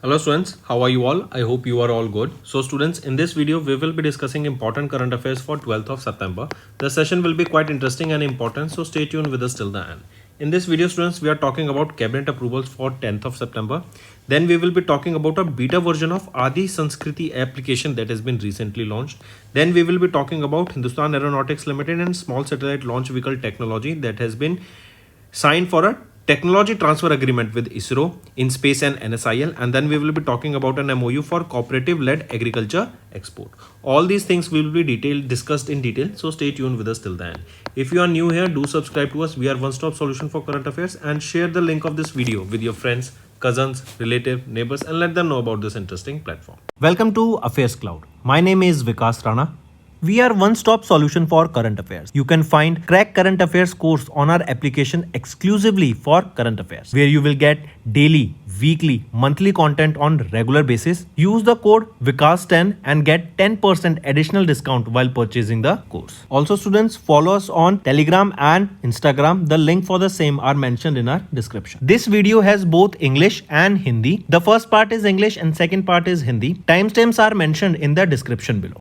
Hello students, how are you all? I hope you are all good. So students, in this video we will be discussing important current affairs for 12th of September. The session will be quite interesting and important, so stay tuned with us till the end. In this video students, we are talking about cabinet approvals for 10th of September. Then we will be talking about a beta version of Adi Sanskriti application that has been recently launched. Then we will be talking about Hindustan Aeronautics Limited and small satellite launch vehicle technology that has been signed for a technology transfer agreement with ISRO, InSpace and NSIL, and then we will be talking about an MOU for cooperative-led agriculture export. All these things will be discussed in detail, so stay tuned with us till the end. If you are new here, do subscribe to us. We are one-stop solution for current affairs, and share the link of this video with your friends, cousins, relatives, neighbors, and let them know about this interesting platform. Welcome to Affairs Cloud. My name is Vikas Rana. We are one-stop solution for current affairs. You can find Crack Current Affairs course on our application exclusively for current affairs, where you will get daily, weekly, monthly content on regular basis. Use the code VIKAS10 and get 10% additional discount while purchasing the course. Also students, follow us on Telegram and Instagram. The link for the same are mentioned in our description. This video has both English and Hindi. The first part is English and second part is Hindi. Timestamps are mentioned in the description below.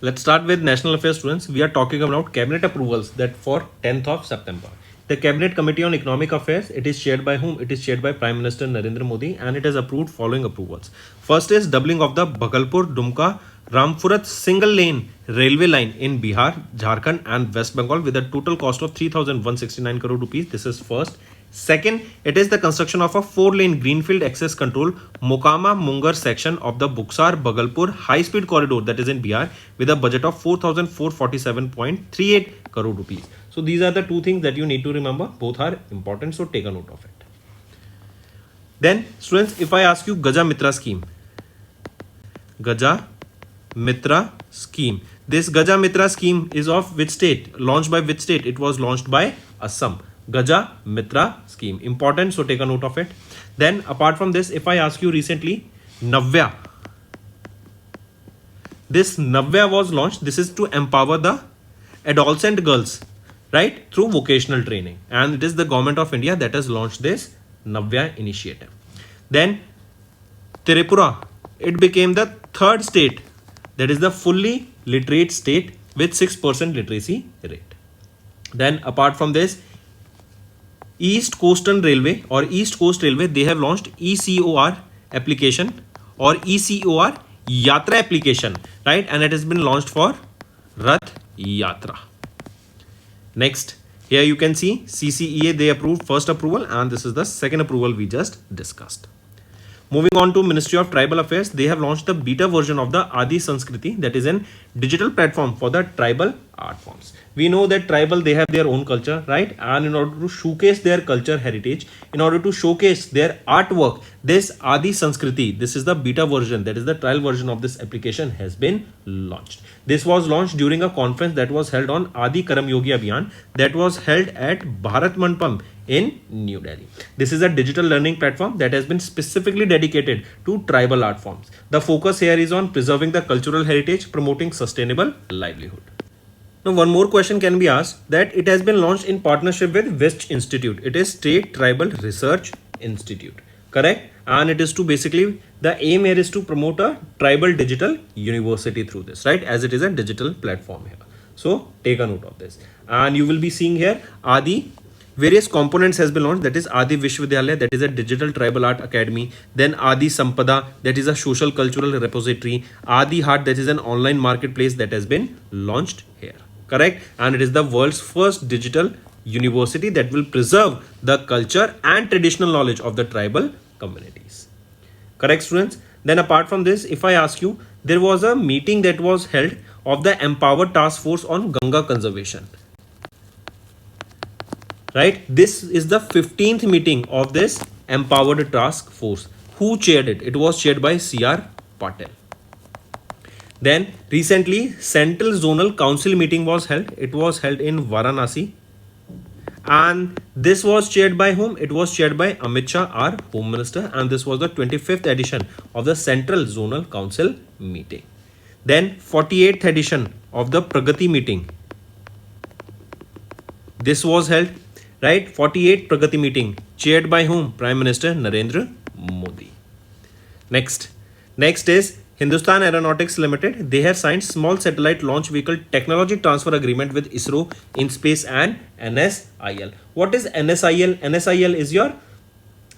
Let's start with national affairs students. We are talking about cabinet approvals that for 10th of September. The Cabinet Committee on Economic Affairs, it is chaired by whom? It is chaired by Prime Minister Narendra Modi and it has approved following approvals. First is doubling of the Bhagalpur, Dumka, Rampurat single lane railway line in Bihar, Jharkhand and West Bengal with a total cost of 3,169 crore rupees. This is first. Second, it is the construction of a 4-lane greenfield access control Mokama Mungar section of the Buxar Bhagalpur high-speed corridor that is in Bihar with a budget of 4,447.38 crore rupees. So these are the two things that you need to remember. Both are important, so take a note of it. Then students, if I ask you Gaja Mitra scheme. Gaja Mitra scheme. This Gaja Mitra scheme is of which state? Launched by which state? It was launched by Assam. Gaja Mitra scheme. Important, so take a note of it. Then apart from this, if I ask you recently, Navya. This Navya was launched. This is to empower the adolescent girls, right, through vocational training. And it is the government of India that has launched this Navya initiative. Then Tripura, it became the third state that is the fully literate state with 6% literacy rate. Then apart from this, East Coastal Railway or East Coast Railway, they have launched ECOR application or ECOR Yatra application, right? And it has been launched for Rath Yatra. Next, here you can see CCEA, they approved first approval and this is the second approval we just discussed. Moving on to Ministry of Tribal Affairs, they have launched the beta version of the Adi Sanskriti, that is an digital platform for the tribal art forms. We know that tribal, they have their own culture, right? And in order to showcase their culture heritage, in order to showcase their artwork, this Adi Sanskriti, this is the beta version, that is the trial version of this application has been launched. This was launched during a conference that was held on Adi Karam Yogi Abhiyan that was held at Bharat Mandapam in New Delhi. This is a digital learning platform that has been specifically dedicated to tribal art forms. The focus here is on preserving the cultural heritage, promoting sustainable livelihood. Now, one more question can be asked that it has been launched in partnership with West Institute. It is State Tribal Research Institute, correct? And it is to basically, the aim here is to promote a tribal digital university through this, right? As it is a digital platform here. So take a note of this. And you will be seeing here Adi, various components has been launched, that is Adi Vishwavidyalaya, that is a digital tribal art academy. Then Adi Sampada, that is a social cultural repository. Adi Hart, that is an online marketplace that has been launched here, correct? And it is the world's first digital university that will preserve the culture and traditional knowledge of the tribal communities. Correct students? Then apart from this, if I ask you, there was a meeting that was held of the Empowered Task Force on Ganga Conservation. Right? This is the 15th meeting of this Empowered Task Force. Who chaired it? It was chaired by C.R. Patel. Then recently Central Zonal Council meeting was held. It was held in Varanasi. And this was chaired by whom? It was chaired by Amit Shah, our Home Minister. And this was the 25th edition of the Central Zonal Council meeting. Then 48th edition of the Pragati meeting. This was held, right? 48th Pragati meeting, chaired by whom? Prime Minister Narendra Modi. Next is Hindustan Aeronautics Limited. They have signed small satellite launch vehicle technology transfer agreement with ISRO, InSpace and NSIL. What is NSIL? NSIL is your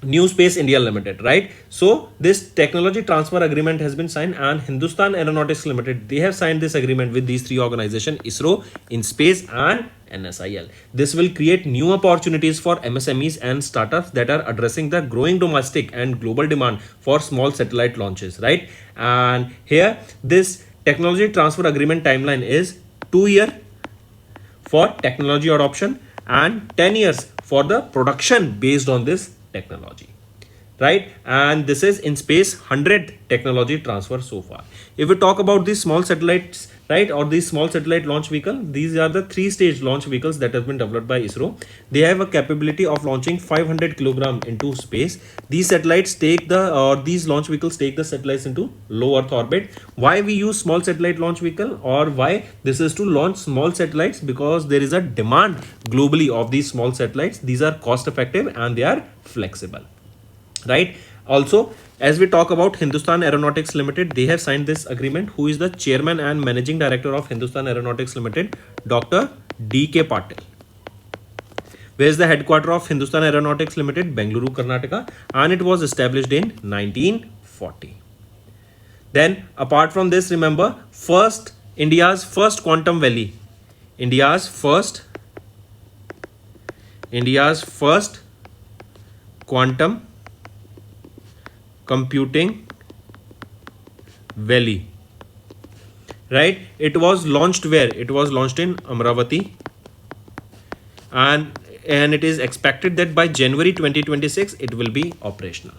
New Space India Limited, right? So this technology transfer agreement has been signed, and Hindustan Aeronautics Limited, they have signed this agreement with these three organizations, ISRO, InSpace and NSIL. This will create new opportunities for MSMEs and startups that are addressing the growing domestic and global demand for small satellite launches, right? And here this technology transfer agreement timeline is 2 years for technology adoption and 10 years for the production based on this technology, right? And this is InSpace 100th technology transfer so far. If we talk about these small satellites, right, or these small satellite launch vehicle, these are the 3-stage launch vehicles that have been developed by ISRO. They have a capability of launching 500 kg into space. These satellites take these launch vehicles take the satellites into low Earth orbit. Why we use small satellite launch vehicle, or why this is to launch small satellites? Because there is a demand globally of these small satellites. These are cost effective and they are flexible, right? Also, as we talk about Hindustan Aeronautics Limited, they have signed this agreement. Who is the chairman and managing director of Hindustan Aeronautics Limited? Dr. D.K. Patil. Where is the headquarter of Hindustan Aeronautics Limited? Bengaluru, Karnataka, and it was established in 1940. Then, apart from this, remember, India's first quantum valley. India's first quantum computing valley, right? It was launched where? It was launched in Amravati, and it is expected that by January 2026 it will be operational.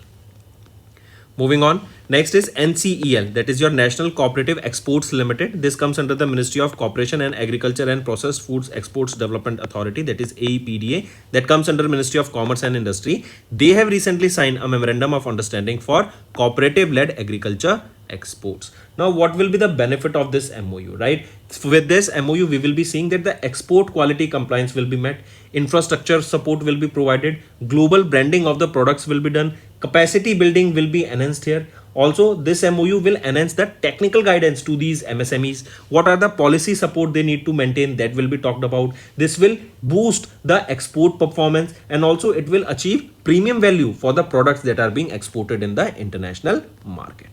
Moving on, next is NCEL, that is your National Cooperative Exports Limited. This comes under the Ministry of Cooperation and Agriculture and Processed Foods Exports Development Authority, that is AEPDA, that comes under Ministry of Commerce and Industry. They have recently signed a memorandum of understanding for cooperative-led agriculture exports. Now, what will be the benefit of this MOU, right? With this MOU, we will be seeing that the export quality compliance will be met, infrastructure support will be provided, global branding of the products will be done, capacity building will be enhanced here. Also, this MOU will enhance the technical guidance to these MSMEs. What are the policy support they need to maintain? That will be talked about. This will boost the export performance, and also it will achieve premium value for the products that are being exported in the international market.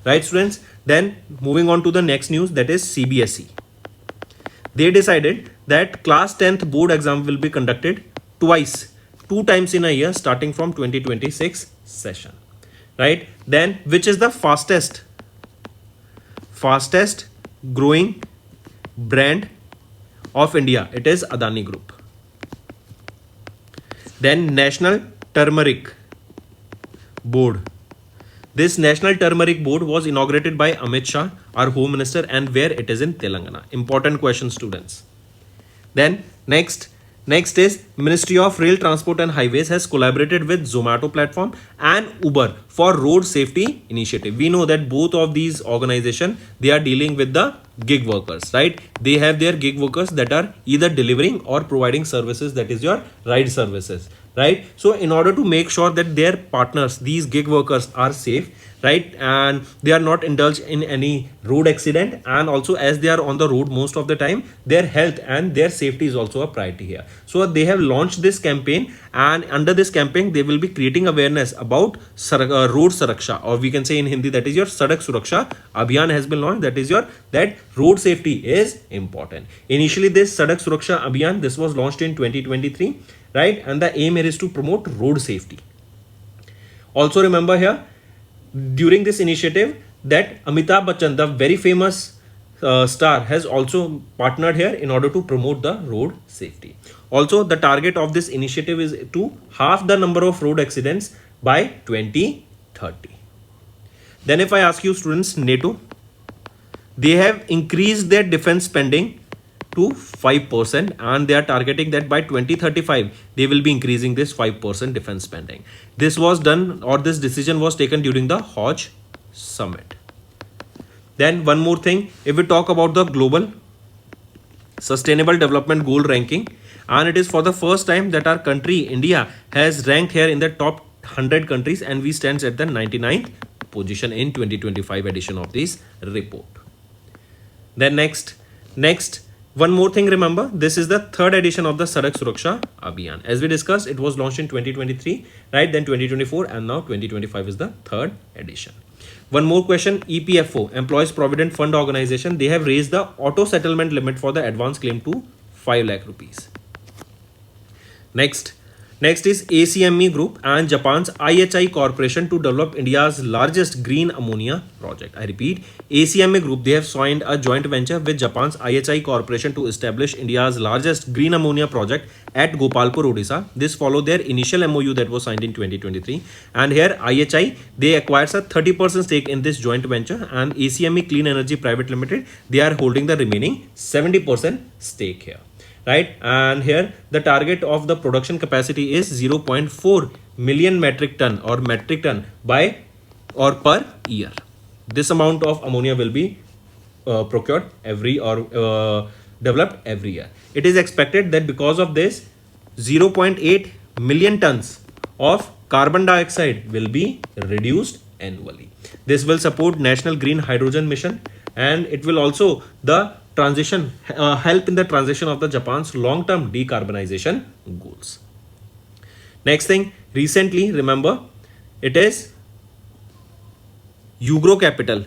Right, students? Then moving on to the next news, that is CBSE. They decided that class 10th board exam will be conducted two times in a year, starting from 2026 session. Right? Then which is the fastest growing brand of India? It is Adani Group. Then National Turmeric Board. This National Turmeric Board was inaugurated by Amit Shah, our Home Minister, and where? It is in Telangana. Important question, students. Then next is Ministry of Rail Transport and Highways has collaborated with Zomato platform and Uber for road safety initiative. We know that both of these organizations, they are dealing with the gig workers, right? They have their gig workers that are either delivering or providing services, that is your ride services, right? So in order to make sure that their partners, these gig workers, are safe, right, and they are not indulged in any road accident, and also as they are on the road most of the time, their health and their safety is also a priority here. So they have launched this campaign, and under this campaign they will be creating awareness about road suraksha, or we can say in Hindi, that is your Sadak Suraksha Abhiyan has been launched. That is your that road safety is important. Initially this Sadak Suraksha Abhiyan, this was launched in 2023, right, and the aim here is to promote road safety. Also remember here, during this initiative, that Amitabh Bachchan, the very famous star, has also partnered here in order to promote the road safety. Also, the target of this initiative is to halve the number of road accidents by 2030. Then if I ask you, students, NATO, they have increased their defense spending to 5%, and they are targeting that by 2035 they will be increasing this 5% defense spending. This was done, or this decision was taken during the Hajj summit. Then one more thing, if we talk about the global sustainable development goal ranking, and it is for the first time that our country India has ranked here in the top 100 countries, and we stands at the 99th position in 2025 edition of this report. Then next one more thing, remember this is the third edition of the Sadak Suraksha Abhiyan. As we discussed, it was launched in 2023, right? Then 2024, and now 2025 is the third edition. One more question, EPFO, Employees Provident Fund Organization, they have raised the auto settlement limit for the advance claim to 5 lakh rupees. Next is ACME Group and Japan's IHI Corporation to develop India's largest green ammonia project. I repeat, ACME Group, they have signed a joint venture with Japan's IHI Corporation to establish India's largest green ammonia project at Gopalpur, Odisha. This followed their initial MOU that was signed in 2023. And here IHI, they acquires a 30% stake in this joint venture, and ACME Clean Energy Private Limited, they are holding the remaining 70% stake here. Right, and here the target of the production capacity is 0.4 million metric ton by or per year. This amount of ammonia will be procured developed every year. It is expected that because of this, 0.8 million tons of carbon dioxide will be reduced annually. This will support National Green Hydrogen Mission, and it will also help in the transition of the Japan's long-term decarbonization goals. Next thing, recently, remember, it is Ugro Capital.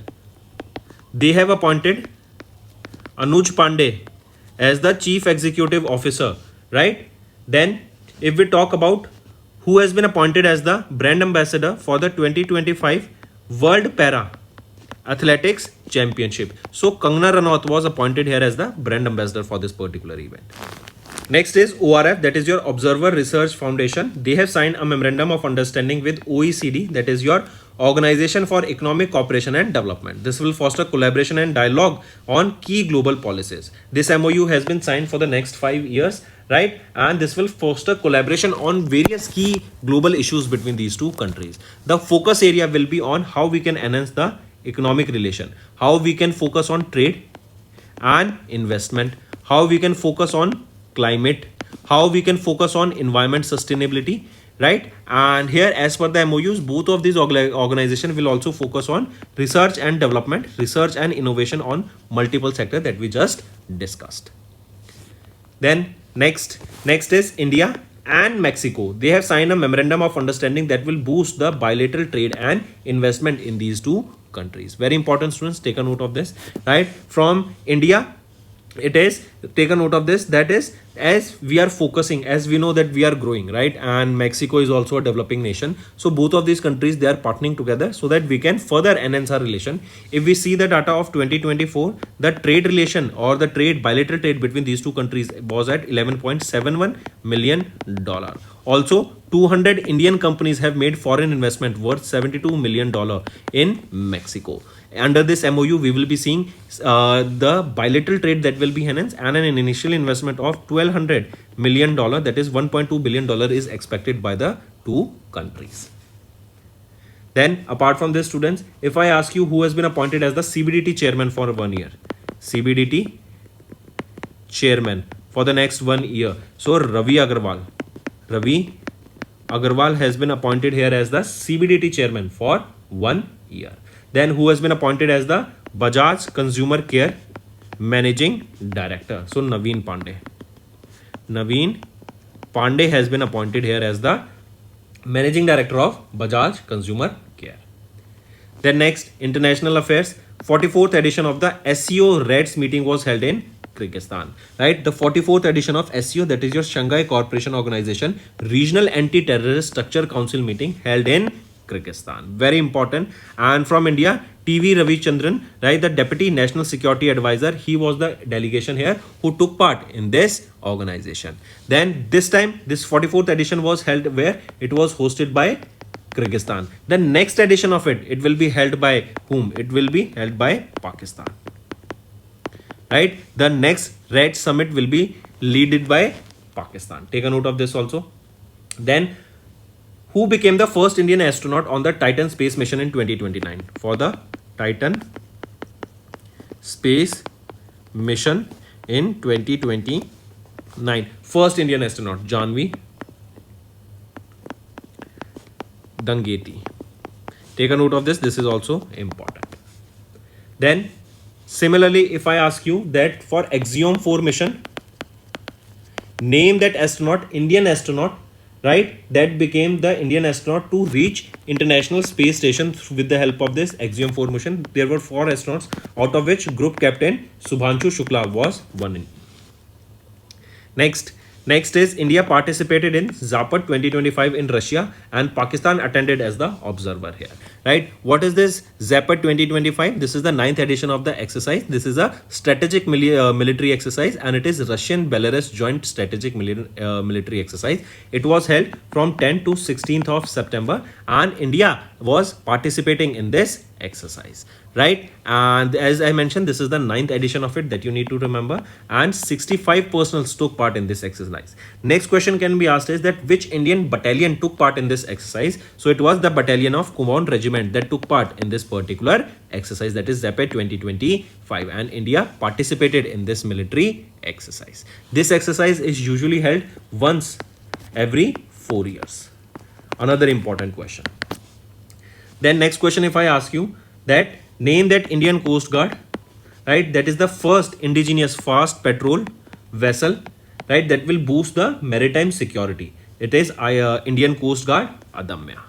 They have appointed Anuj Pandey as the Chief Executive Officer, right? Then, if we talk about who has been appointed as the brand ambassador for the 2025 World Para Athletics Championship. So Kangana Ranaut was appointed here as the brand ambassador for this particular event. Next is ORF, that is your Observer Research Foundation. They have signed a memorandum of understanding with OECD, that is your Organization for Economic Cooperation and Development. This will foster collaboration and dialogue on key global policies. This MOU has been signed for the next 5 years, right? And this will foster collaboration on various key global issues between these two countries. The focus area will be on how we can enhance the economic relation, how we can focus on trade and investment, how we can focus on climate, how we can focus on environment sustainability, right? And here, as per the MOUs, both of these organizations will also focus on research and development, research and innovation on multiple sectors that we just discussed. Then next is India and Mexico. They have signed a memorandum of understanding that will boost the bilateral trade and investment in these two countries. Very important, students, take a note of this, right? From India, it is, take a note of this, that is, as we are focusing, as we know that we are growing, right? And Mexico is also a developing nation. So both of these countries, they are partnering together so that we can further enhance our relation. If we see the data of 2024, the trade relation or the bilateral trade between these two countries was at $11.71 million. Also, 200 Indian companies have made foreign investment worth $72 million in Mexico. Under this MOU, we will be seeing the bilateral trade that will be enhanced, and an initial investment of $1,200 million, that is $1.2 billion, is expected by the two countries. Then, apart from this, students, if I ask you who has been appointed as the CBDT chairman for 1 year, CBDT chairman for the next 1 year. So Ravi Agarwal has been appointed here as the CBDT chairman for 1 year. Then who has been appointed as the Bajaj Consumer Care Managing Director? So Naveen Pandey has been appointed here as the Managing Director of Bajaj Consumer Care. Then next, international affairs. 44th edition of the SCO REDS meeting was held in Kyrgyzstan, right? The 44th edition of SCO, that is your Shanghai Cooperation Organization Regional Anti-Terrorist Structure Council meeting held in Kyrgyzstan. Very important. And from India, TV Ravichandran, right, the Deputy National Security Advisor, he was the delegation here who took part in this organization. Then this time, this 44th edition was held where it was hosted by Kyrgyzstan. The next edition of it will be held by whom? It will be held by Pakistan. Right? The next RED summit will be led by Pakistan. Take a note of this also. Then, who became the first Indian astronaut on the Titan space mission in 2029? For the Titan space mission in 2029. First Indian astronaut, Janvi Dangeti. Take a note of this. This is also important. Then similarly, if I ask you that for Axiom 4 mission, name that astronaut, Indian astronaut, right, that became the Indian astronaut to reach International Space Station with the help of this Axiom 4 mission. There were 4 astronauts, out of which Group Captain Subhanshu Shukla was one. Next is India participated in Zapad 2025 in Russia, and Pakistan attended as the observer here. Right? What is this Zapad 2025? This is the 9th edition of the exercise. This is a strategic military exercise, and it is Russian-Belarus joint strategic military exercise. It was held from 10th to 16th of September, and India was participating in this exercise. Right? And as I mentioned, this is the 9th edition of it that you need to remember, and 65 personnel took part in this exercise. Next question can be asked is that which Indian battalion took part in this exercise? So it was the battalion of Kumaon Regiment that took part in this particular exercise, that is Zapad 2025, and India participated in this military exercise. This exercise is usually held once every 4 years. Another important question. Then next question, if I ask you that name that Indian Coast Guard, right, that is the first indigenous fast patrol vessel, right, that will boost the maritime security. It is Indian Coast Guard Adamya.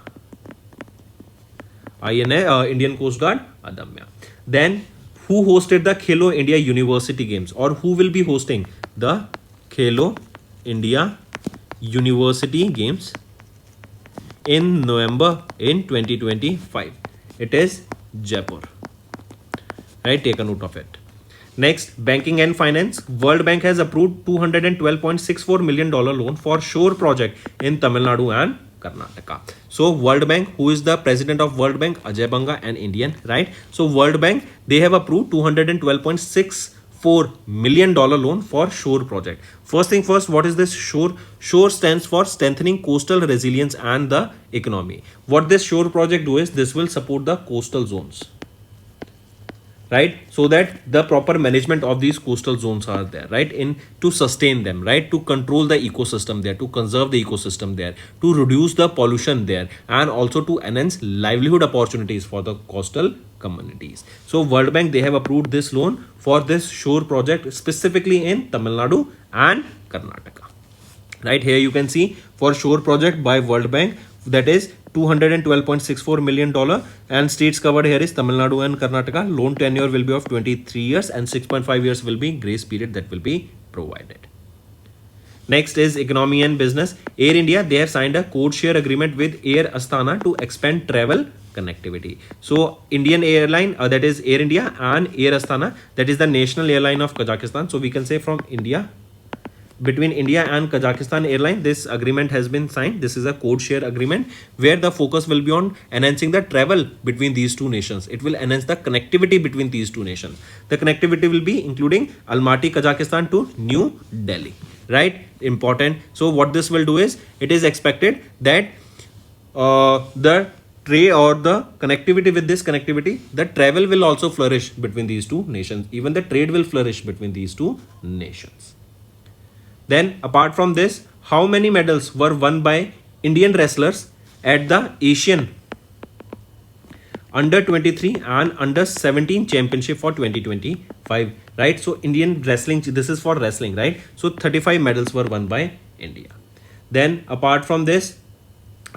Indian Coast Guard Adamya. Then who hosted the Khelo India University Games, or who will be hosting the Khelo India University Games in November in 2025? It is Jaipur. Right, take a note of it. Next, banking and finance. World Bank has approved $212.64 million loan for shore project in Tamil Nadu and Karnataka. So World Bank, who is the president of World Bank? Ajay Banga, an Indian, right? So World Bank, they have approved $212.64 million loan for shore project. First thing first, what is this shore? Shore stands for strengthening coastal resilience and the economy. What this shore project do is this will support the coastal zones, right, so that the proper management of these coastal zones are there, right, in to sustain them, right, to control the ecosystem there, to conserve the ecosystem there, to reduce the pollution there, and also to enhance livelihood opportunities for the coastal communities. So World Bank, they have approved this loan for this shore project specifically in Tamil Nadu and Karnataka. Right, here you can see for shore project by World Bank, that is $212.64 million, and states covered here is Tamil Nadu and Karnataka. Loan tenure will be of 23 years and 6.5 years will be grace period that will be provided. Next is economy and business. Air India, they have signed a code share agreement with Air Astana to expand travel connectivity. So Indian airline, that is Air India, and Air Astana, that is the national airline of Kazakhstan. So we can say from India, between India and Kazakhstan airline, this agreement has been signed. This is a code share agreement where the focus will be on enhancing the travel between these two nations. It will enhance the connectivity between these two nations. The connectivity will be including Almaty, Kazakhstan to New Delhi, right? Important. So what this will do is, it is expected that the trade or the connectivity, with this connectivity, the travel will also flourish between these two nations. Even the trade will flourish between these two nations. Then apart from this, how many medals were won by Indian wrestlers at the Asian Under 23 and Under 17 Championship for 2025, right? So Indian wrestling, this is for wrestling, right? So 35 medals were won by India. Then apart from this,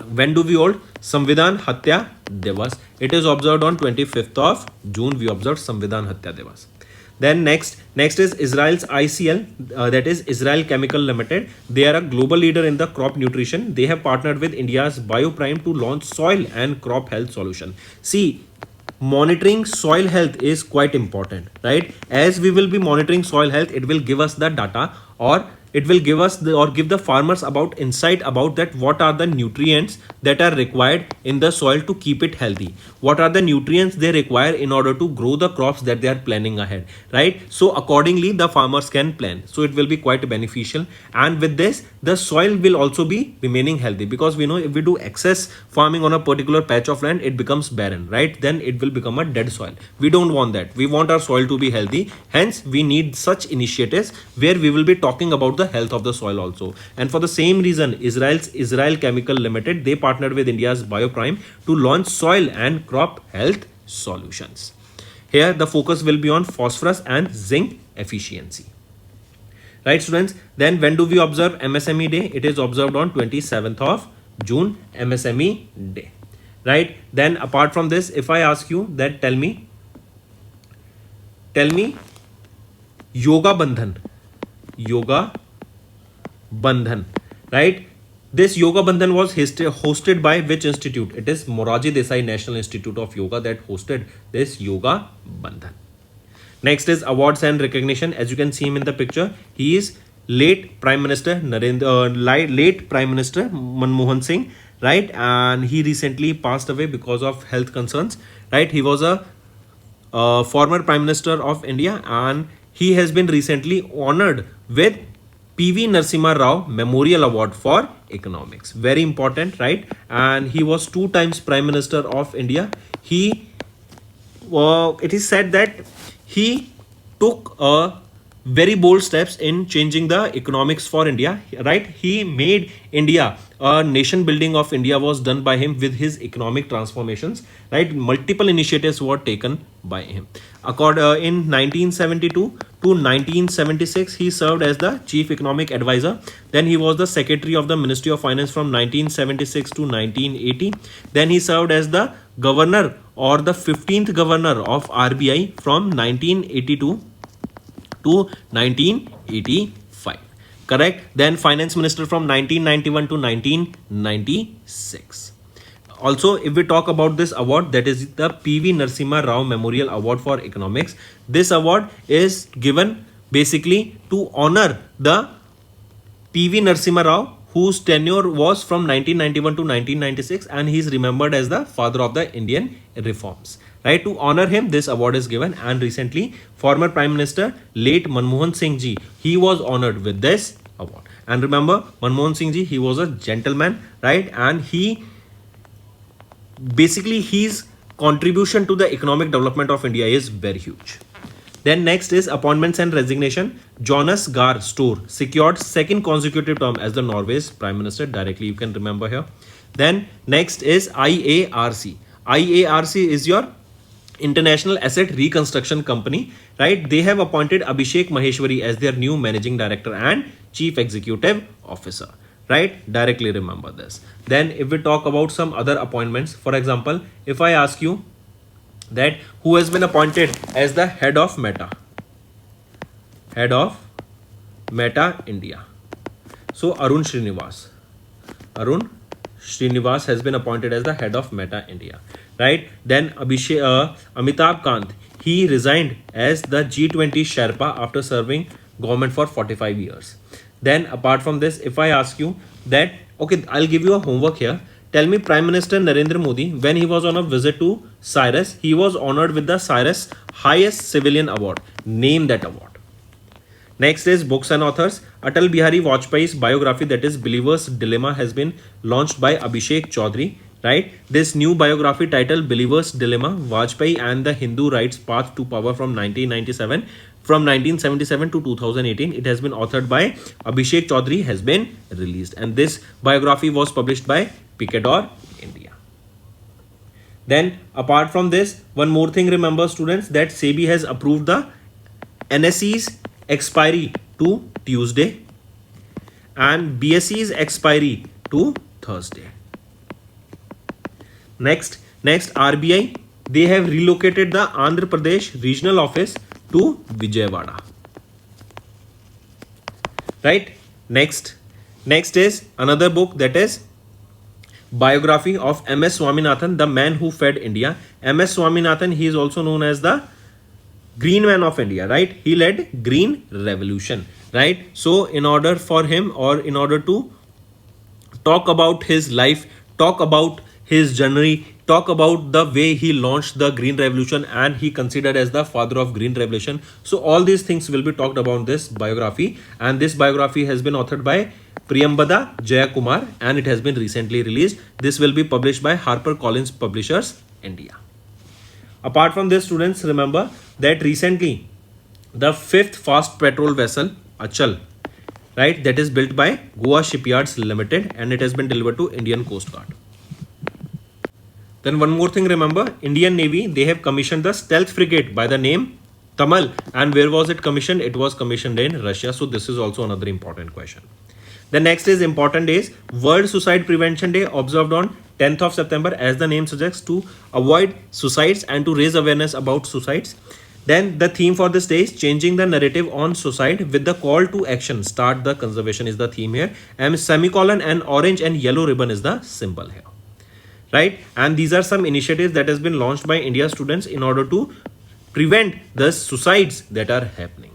when do we hold Samvidhan Hatya Divas? It is observed on 25th of June. We observed Samvidhan Hatya Divas. Then next is Israel's ICL, that is Israel Chemical Limited. They are a global leader in the crop nutrition. They have partnered with India's BioPrime to launch soil and crop health solution. See, monitoring soil health is quite important, right? As we will be monitoring soil health, it will give us the data, or it will give us or give the farmers about insight about that what are the nutrients that are required in the soil to keep it healthy, what are the nutrients they require in order to grow the crops that they are planning ahead, right? So accordingly the farmers can plan, so it will be quite beneficial. And with this the soil will also be remaining healthy, because we know if we do excess farming on a particular patch of land, it becomes barren, right? Then it will become a dead soil. We don't want that. We want our soil to be healthy. Hence we need such initiatives where we will be talking about the health of the soil also. And for the same reason, Israel Chemical Limited, they partnered with India's Bioprime to launch soil and crop health solutions. Here the focus will be on phosphorus and zinc efficiency. Right students, then when do we observe MSME day? It is observed on 27th of June, MSME day. Right? Then apart from this, if I ask you that tell me Yoga Bandhan, right? This Yoga Bandhan was hosted by which institute? It is Morarji Desai National Institute of Yoga that hosted this Yoga Bandhan. Next is awards and recognition. As you can see him in the picture, he is late Prime Minister Manmohan Singh, right? And he recently passed away because of health concerns, right? He was a former Prime Minister of India, and he has been recently honored with PV Narasimha Rao Memorial Award for Economics. Very important, right? And he was 2 times Prime Minister of India. It is said that he took very bold steps in changing the economics for India, right? He made India a nation building of India was done by him with his economic transformations, right? Multiple initiatives were taken by him. In 1972 to 1976, he served as the Chief Economic Advisor. Then he was the Secretary of the Ministry of Finance from 1976 to 1980. Then he served as the Governor or the 15th Governor of RBI from 1982 to 1985. Correct? Then Finance Minister from 1991 to 1996. Also, if we talk about this award, that is the PV Narasimha Rao Memorial Award for Economics. This award is given basically to honor the PV Narasimha Rao, whose tenure was from 1991 to 1996, and he is remembered as the father of the Indian reforms. Right? To honor him, this award is given. And recently, former Prime Minister late Manmohan Singh ji, he was honored with this award. And remember, Manmohan Singh ji, he was a gentleman, right? And he basically, his contribution to the economic development of India is very huge. Then next is appointments and resignation. Jonas Gahr Store secured 2nd consecutive term as the Norway's Prime Minister. Directly you can remember here. Then next is IARC. IARC is your International Asset Reconstruction Company, right? They have appointed Abhishek Maheshwari as their new Managing Director and Chief Executive Officer, right? Directly remember this. Then if we talk about some other appointments, for example, if I ask you that who has been appointed as the head of Meta India. So Arun Srinivas has been appointed as the head of Meta India, right? Then Amitabh Kant, he resigned as the G20 Sherpa after serving government for 45 years. Then apart from this, if I ask you that, okay, I'll give you a homework here. Tell me Prime Minister Narendra Modi, when he was on a visit to Cyrus, he was honored with the Cyrus highest civilian award. Name that award. Next is books and authors. Atal Bihari Vajpayee's biography, that is Believer's Dilemma, has been launched by Abhishek Chaudhary, right? This new biography titled Believer's Dilemma, Vajpayee and the Hindu Rights Path to Power from 1977 to 2018. It has been authored by Abhishek Chaudhary, has been released. And this biography was published by Picador, India. Then apart from this, one more thing, remember students, that SEBI has approved the NSE's expiry to Tuesday and BSE's expiry to Thursday. Next RBI, they have relocated the Andhra Pradesh regional office to Vijayawada. Right? Next is another book, that is biography of MS Swaminathan, the man who fed India. MS Swaminathan, he is also known as the green man of India, right? He led green revolution, right? So in order for him, or in order to talk about his life, talk about his journey, talk about the way he launched the green revolution, and he considered as the father of green revolution. So all these things will be talked about in this biography, and this biography has been authored by Priyambada Jayakumar, and it has been recently released. This will be published by HarperCollins Publishers, India. Apart from this, students, remember that recently the fifth fast petrol vessel Achal, right, that is built by Goa Shipyards Limited, and it has been delivered to Indian Coast Guard. Then one more thing, remember, Indian Navy, they have commissioned the stealth frigate by the name Tamal, and where was it commissioned? It was commissioned in Russia. So this is also another important question. The next is important is World Suicide Prevention Day, observed on 10th of September, as the name suggests, to avoid suicides and to raise awareness about suicides. Then the theme for this day is changing the narrative on suicide with the call to action. Start the conservation is the theme here. And semicolon and orange and yellow ribbon is the symbol here. Right? And these are some initiatives that has been launched by India students in order to prevent the suicides that are happening.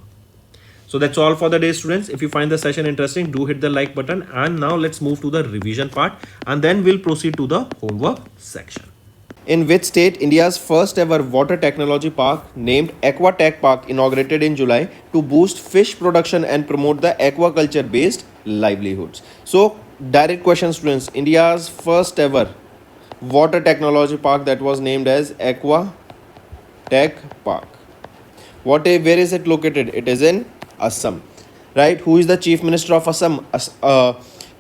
So that's all for the day, students. If you find the session interesting, do hit the like button. And now let's move to the revision part, and then we'll proceed to the homework section. In which state India's first ever water technology park named Aquatech Park inaugurated in July to boost fish production and promote the aquaculture based livelihoods? So direct question, students. India's first ever water technology park that was named as Aquatech Park. Where is it located? It is in Assam, right? Who is the Chief Minister of Assam?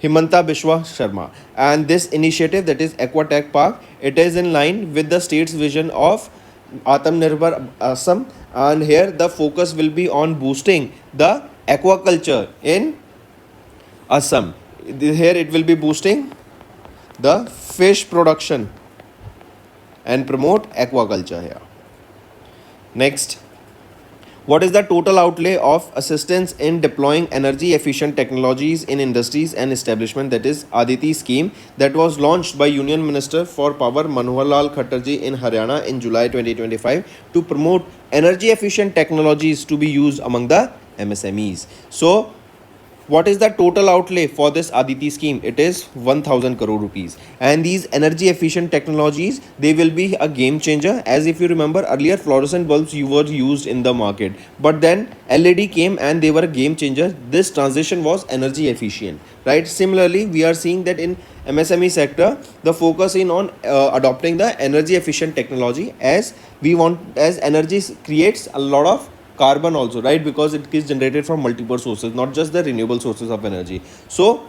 Himanta Biswa Sharma. And this initiative, that is Aquatech Park, it is in line with the state's vision of Atmanirbhar Assam, and here the focus will be on boosting the aquaculture in Assam. Here it will be boosting the fish production and promote aquaculture here. Next, what is the total outlay of assistance in deploying energy efficient technologies in industries and establishment, that is Aditi scheme, that was launched by Union Minister for Power Manohar Lal Khattarji in Haryana in July 2025 to promote energy efficient technologies to be used among the MSMEs. So what is the total outlay for this Aditi scheme? It is 1000 crore rupees. And these energy efficient technologies, they will be a game changer. As if you remember earlier, fluorescent bulbs were used in the market, but then LED came and they were a game changer. This transition was energy efficient, right? Similarly, we are seeing that in MSME sector, the focus in on adopting the energy efficient technology, as energy creates a lot of carbon also, right? Because it is generated from multiple sources, not just the renewable sources of energy. So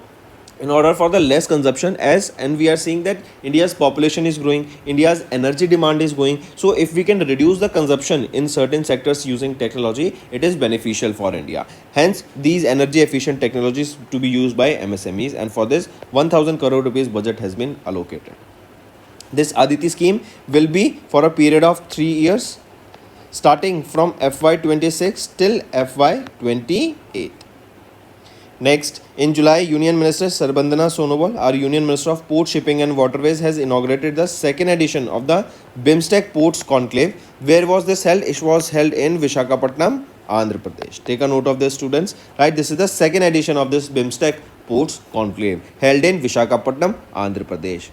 in order for the less consumption, and we are seeing that India's population is growing, India's energy demand is growing. So if we can reduce the consumption in certain sectors using technology, it is beneficial for India. Hence these energy efficient technologies to be used by MSMEs, and for this 1000 crore rupees budget has been allocated. This Aditi scheme will be for a period of 3 years, starting from FY26 till FY28. Next, in July, Union Minister Sarbandana Sonowal, our Union Minister of Port, Shipping and Waterways, has inaugurated the second edition of the BIMSTEC Ports Conclave. Where was this held? It was held in Visakhapatnam, Andhra Pradesh. Take a note of this, students. Right, this is the second edition of this BIMSTEC Ports Conclave held in Visakhapatnam, Andhra Pradesh.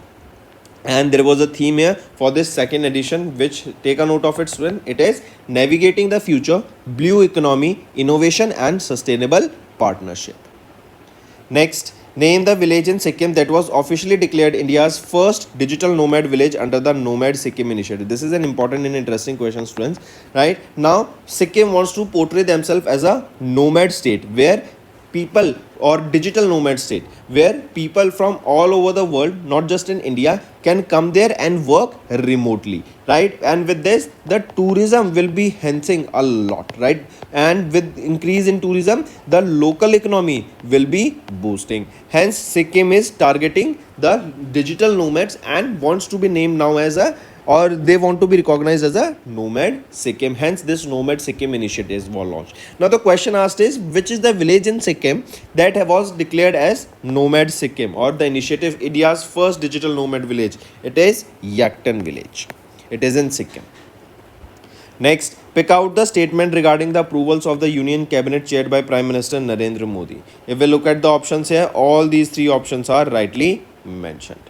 And there was a theme here for this second edition, which, take a note of it, student. It is Navigating the Future, Blue Economy, Innovation and Sustainable Partnership. Next, name the village in Sikkim that was officially declared India's first digital nomad village under the Nomad Sikkim initiative. This is an important and interesting question, students. Right now, Sikkim wants to portray themselves as a nomad state, where people, or digital nomad state, where people from all over the world, not just in India, can come there and work remotely, right? And with this, the tourism will be enhancing a lot, right? And with increase in tourism, the local economy will be boosting. Hence, Sikkim is targeting the digital nomads and wants to be named now as a, or they want to be recognized as a Nomad Sikkim. Hence, this Nomad Sikkim initiative was launched. Now, the question asked is, which is the village in Sikkim that was declared as Nomad Sikkim, or the initiative India's first digital nomad village? It is Yaktan village. It is in Sikkim. Next, Pick out the statement regarding the approvals of the Union Cabinet chaired by Prime Minister Narendra Modi. If we look at the options here, all these three options are rightly mentioned.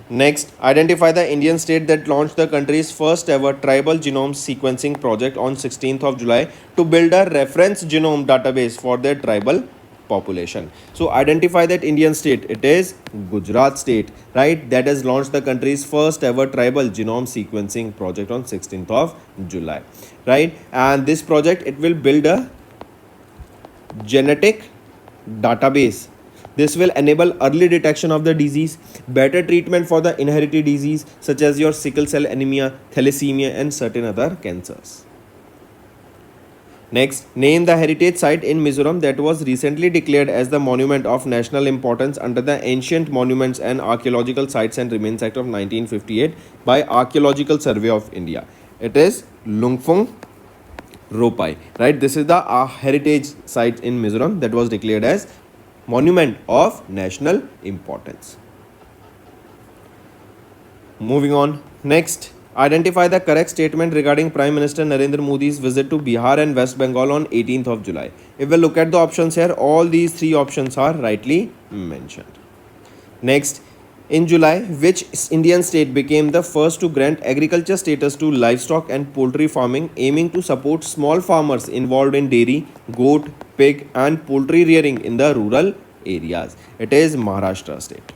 Next, identify the Indian state that launched the country's first ever tribal genome sequencing project on 16th of July to build a reference genome database for their tribal population. So identify that Indian state. It is Gujarat state, right? That has launched the country's first ever tribal genome sequencing project on 16th of July, right? And this project, it will build a genetic database. This will enable early detection of the disease, better treatment for the inherited disease such as your sickle cell anemia, thalassemia and certain other cancers. Next, name the heritage site in Mizoram that was recently declared as the monument of national importance under the Ancient Monuments and Archaeological Sites and Remains Act of 1958 by Archaeological Survey of India. It is Lungphung Ropai, right? This is the heritage site in Mizoram that was declared as monument of national importance. Moving on. Next, identify the correct statement regarding Prime Minister Narendra Modi's visit to Bihar and West Bengal on 18th of July. If we look at the options here, all these three options are rightly mentioned. Next, in July, which Indian state became the first to grant agriculture status to livestock and poultry farming, aiming to support small farmers involved in dairy, goat, pig and poultry rearing in the rural areas? It is Maharashtra state.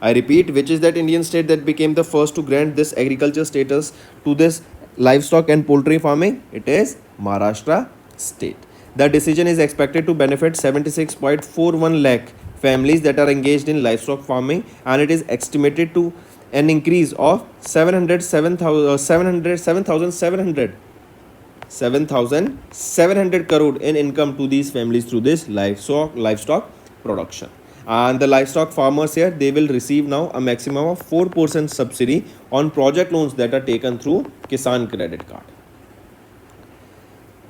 I repeat, which is that Indian state that became the first to grant this agriculture status to this livestock and poultry farming? It is Maharashtra state. The decision is expected to benefit 76.41 lakh families that are engaged in livestock farming, and it is estimated to an increase of 7,700 crore in income to these families through this livestock production. And the livestock farmers here, they will receive now a maximum of 4% subsidy on project loans that are taken through Kisan Credit Card.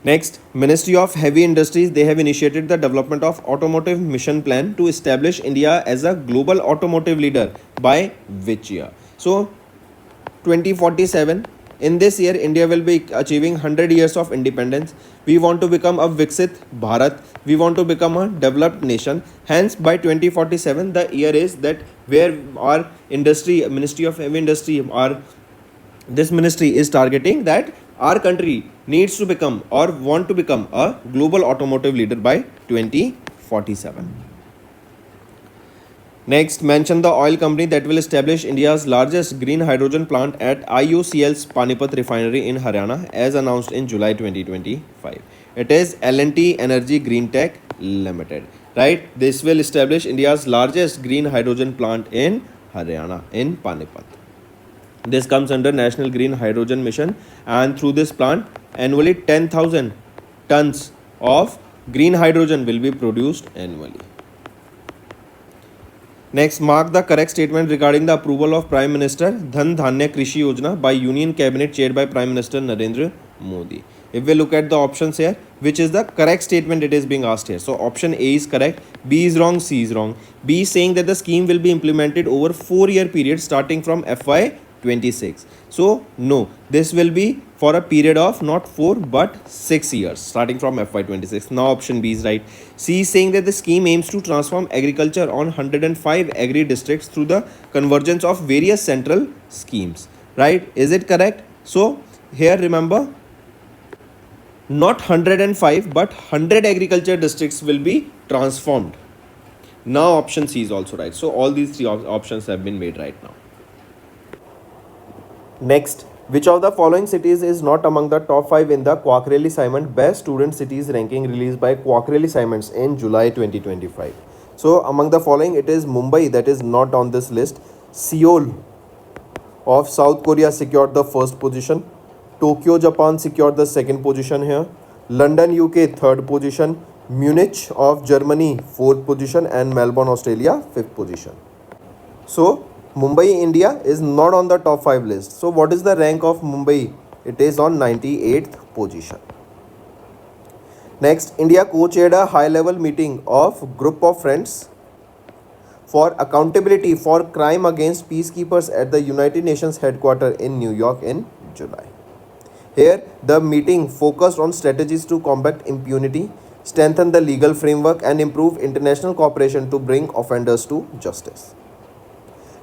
Next, Ministry of Heavy Industries, they have initiated the development of automotive mission plan to establish India as a global automotive leader by which year? So 2047. In this year, India will be achieving 100 years of independence. We want to become a Viksit Bharat. We want to become a developed nation. Hence, by 2047, the year is that where our industry, Ministry of Heavy Industry, this ministry is targeting that our country needs to become or want to become a global automotive leader by 2047. Next, mention the oil company that will establish India's largest green hydrogen plant at IOCL's Panipat refinery in Haryana as announced in July 2025. It is L&T Energy Green Tech Limited, right? This will establish India's largest green hydrogen plant in Haryana in Panipat. This comes under National Green Hydrogen Mission, and through this plant, annually 10,000 tons of green hydrogen will be produced annually. Next, mark the correct statement regarding the approval of Prime Minister Dhan Dhanya Krishi Yojana by Union Cabinet chaired by Prime Minister Narendra Modi. If we look at the options here, which is the correct statement it is being asked here? So option A is correct, B is wrong, C is wrong. B is saying that the scheme will be implemented over 4-year period starting from FY 26. So no, this will be for a period of not 4 but 6 years starting from FY 26. Now option B is right. C is saying that the scheme aims to transform agriculture on 105 agri districts through the convergence of various central schemes, right? Is it correct? So here remember, not 105 but 100 agriculture districts will be transformed. Now option C is also right. So all these three options have been made right now. Next, which of the following cities is not among the top 5 in the Quackrelli-Simons Best Student Cities ranking released by Quackrelli-Simons in July 2025? So among the following, it is Mumbai that is not on this list. Seoul of South Korea secured the first position. Tokyo, Japan secured the second position here. London, UK, third position. Munich of Germany, fourth position. And Melbourne, Australia, fifth position. So Mumbai, India is not on the top 5 list. So what is the rank of Mumbai? It is on 98th position. Next, India co-chaired a high-level meeting of Group of Friends for Accountability for Crime Against Peacekeepers at the United Nations headquarters in New York in July. Here, the meeting focused on strategies to combat impunity, strengthen the legal framework, and improve international cooperation to bring offenders to justice.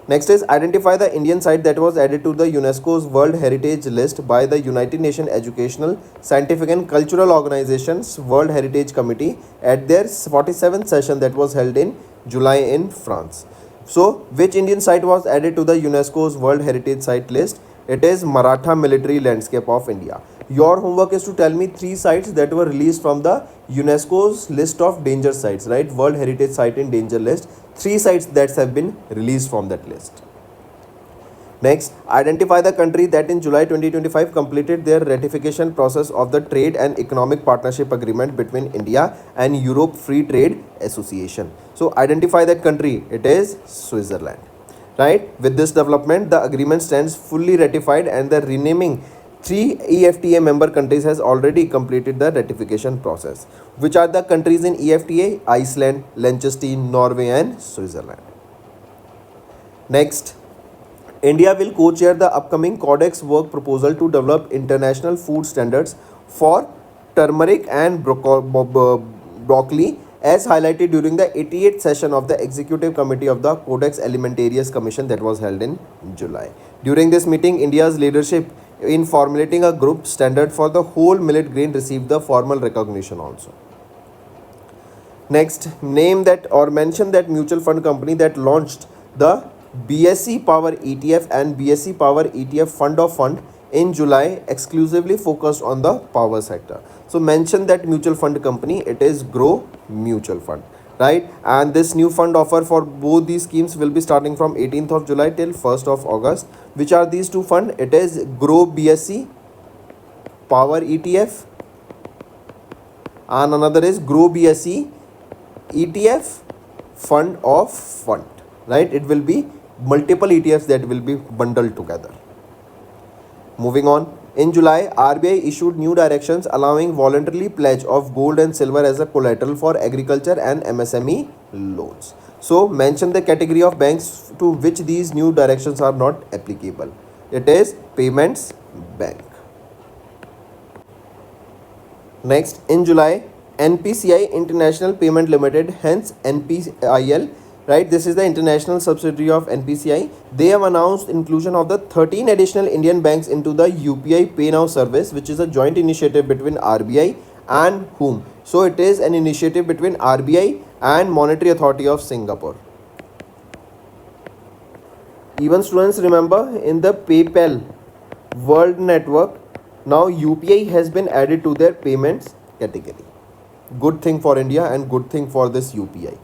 Next is identify the Indian site that was added to the UNESCO's World Heritage List by the United Nations Educational, Scientific and Cultural Organization's World Heritage Committee at their 47th session that was held in July in France. So, which Indian site was added to the UNESCO's World Heritage Site list? It is Maratha Military Landscape of India. Your homework is to tell me 3 sites that were released from the UNESCO's list of danger sites, right? World Heritage Site in danger list. 3 sites that have been released from that list. Next, identify the country that in July 2025 completed their ratification process of the Trade and Economic Partnership Agreement between India and Europe Free Trade Association. So, identify that country. It is Switzerland. Right? With this development, the agreement stands fully ratified and the renaming 3 EFTA member countries has already completed the ratification process. Which are the countries in EFTA? Iceland, Liechtenstein, Norway and Switzerland. Next, India will co-chair the upcoming Codex work proposal to develop international food standards for turmeric and broccoli as highlighted during the 88th session of the Executive Committee of the Codex Alimentarius Commission that was held in July. During this meeting, India's leadership in formulating a group standard for the whole millet grain received the formal recognition also. Next, name that or mention that mutual fund company that launched the BSE Power ETF and BSE Power ETF Fund of Fund in July exclusively focused on the power sector. So mention that mutual fund company. It is Grow Mutual Fund, right? And this new fund offer for both these schemes will be starting from 18th of July till 1st of August. Which are these two funds? It is Grow BSE Power ETF and another is Grow BSE ETF Fund of Fund, right? It will be multiple ETFs that will be bundled together. Moving on, in July, RBI issued new directions allowing voluntarily pledge of gold and silver as a collateral for agriculture and MSME loans. So, mention the category of banks to which these new directions are not applicable. It is Payments Bank. Next, in July, NPCI International Payment Limited, hence NPIL, right? This is the international subsidiary of NPCI. They have announced inclusion of the 13 additional Indian banks into the UPI Pay Now service, which is a joint initiative between RBI and whom? So it is an initiative between RBI and Monetary Authority of Singapore. Even students remember in the PayPal World Network, now UPI has been added to their payments category. Good thing for India and good thing for this UPI.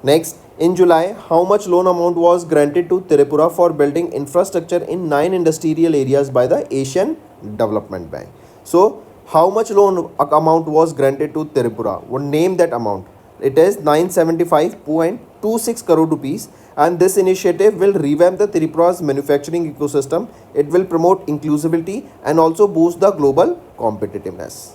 Next, in July, how much loan amount was granted to Tripura for building infrastructure in 9 industrial areas by the Asian Development Bank? So, how much loan amount was granted to Tripura? What name that amount? It is 975.26 crore rupees, and this initiative will revamp the Tripura's manufacturing ecosystem. It will promote inclusivity and also boost the global competitiveness.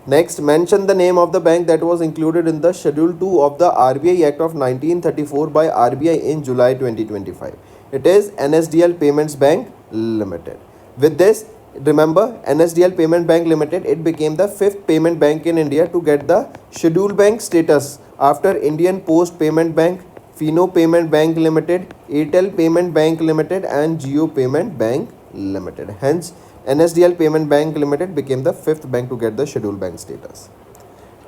Next, mention the name of the bank that was included in the Schedule 2 of the RBI Act of 1934 by RBI in July 2025. It is NSDL Payments Bank Limited. With this, remember NSDL Payment Bank Limited, it became the 5th payment bank in India to get the Schedule Bank status after Indian Post Payment Bank, Fino Payment Bank Limited, Airtel Payment Bank Limited and Jio Payment Bank Limited. Hence, NSDL Payment Bank Limited became the 5th bank to get the scheduled bank status.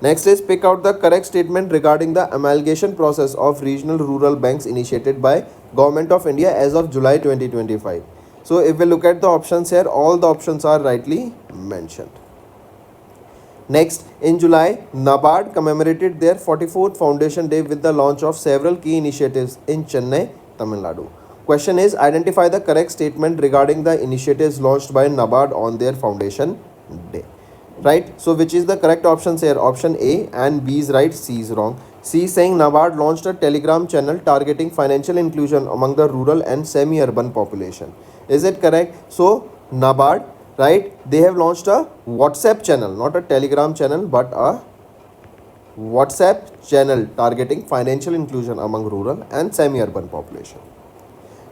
Next is pick out the correct statement regarding the amalgamation process of regional rural banks initiated by Government of India as of July 2025. So if we look at the options here, all the options are rightly mentioned. Next, in July, NABARD commemorated their 44th Foundation Day with the launch of several key initiatives in Chennai, Tamil Nadu. Question is, identify the correct statement regarding the initiatives launched by NABARD on their foundation day. Right? So, which is the correct options here? Option A and B is right, C is wrong. C is saying NABARD launched a Telegram channel targeting financial inclusion among the rural and semi-urban population. Is it correct? So, NABARD, right? They have launched a WhatsApp channel, not a Telegram channel, but a WhatsApp channel targeting financial inclusion among rural and semi-urban population.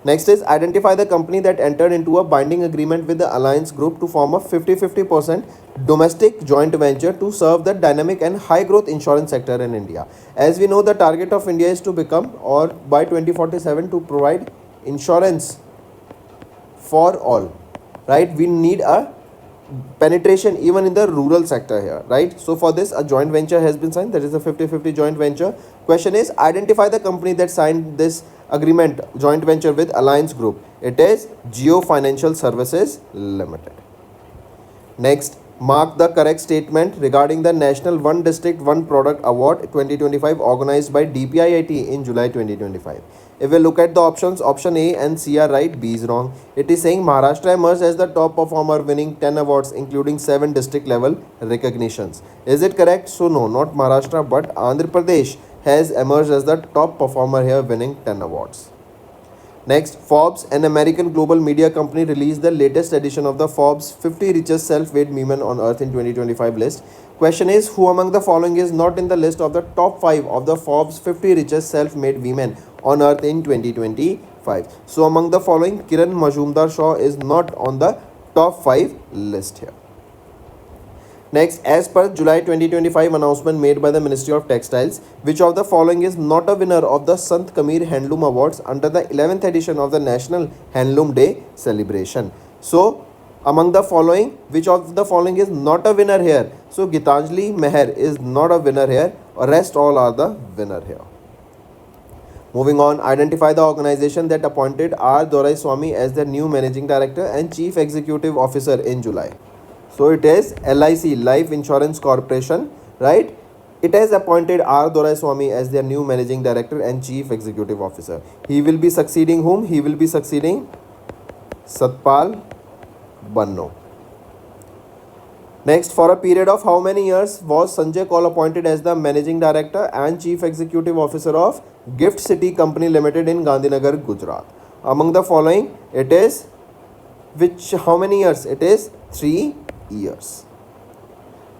Next is identify the company that entered into a binding agreement with the Alliance Group to form a 50-50% domestic joint venture to serve the dynamic and high growth insurance sector in India. As we know, the target of India is to become, or by 2047, to provide insurance for all, right? We need a penetration even in the rural sector here, right? So for this, a joint venture has been signed, that is a 50-50 joint venture. Question is, identify the company that signed this agreement, joint venture with Alliance Group. It is Geo Financial Services Limited. Next, mark the correct statement regarding the National One District One Product Award 2025 organized by DPIIT in July 2025. If we look at the options, option A and C are right, B is wrong. It is saying Maharashtra emerged as the top performer, winning 10 awards including 7 district level recognitions. Is it correct? So no, not Maharashtra, but Andhra Pradesh has emerged as the top performer here, winning 10 awards. Next, Forbes, an American global media company, released the latest edition of the Forbes 50 richest self-made women on earth in 2025 list. Question is, who among the following is not in the list of the top 5 of the Forbes 50 richest self-made women on earth in 2025? So among the following, Kiran Majumdar-Shaw is not on the top 5 list here. Next, as per July 2025 announcement made by the Ministry of Textiles, which of the following is not a winner of the Sant Kamir Handloom Awards under the 11th edition of the National Handloom Day celebration? So, among the following, which of the following is not a winner here? So, Gitanjali Meher is not a winner here, or rest all are the winner here. Moving on, identify the organization that appointed R. Doraiswamy as the new Managing Director and Chief Executive Officer in July. So it is LIC, Life Insurance Corporation, right? It has appointed R. Doraiswamy as their new Managing Director and Chief Executive Officer. He will be succeeding whom? He will be succeeding Satpal Banno. Next, for a period of how many years was Sanjay Kaul appointed as the Managing Director and Chief Executive Officer of Gift City Company Limited in Gandhinagar, Gujarat? Among the following, it is how many years? It is 3 years.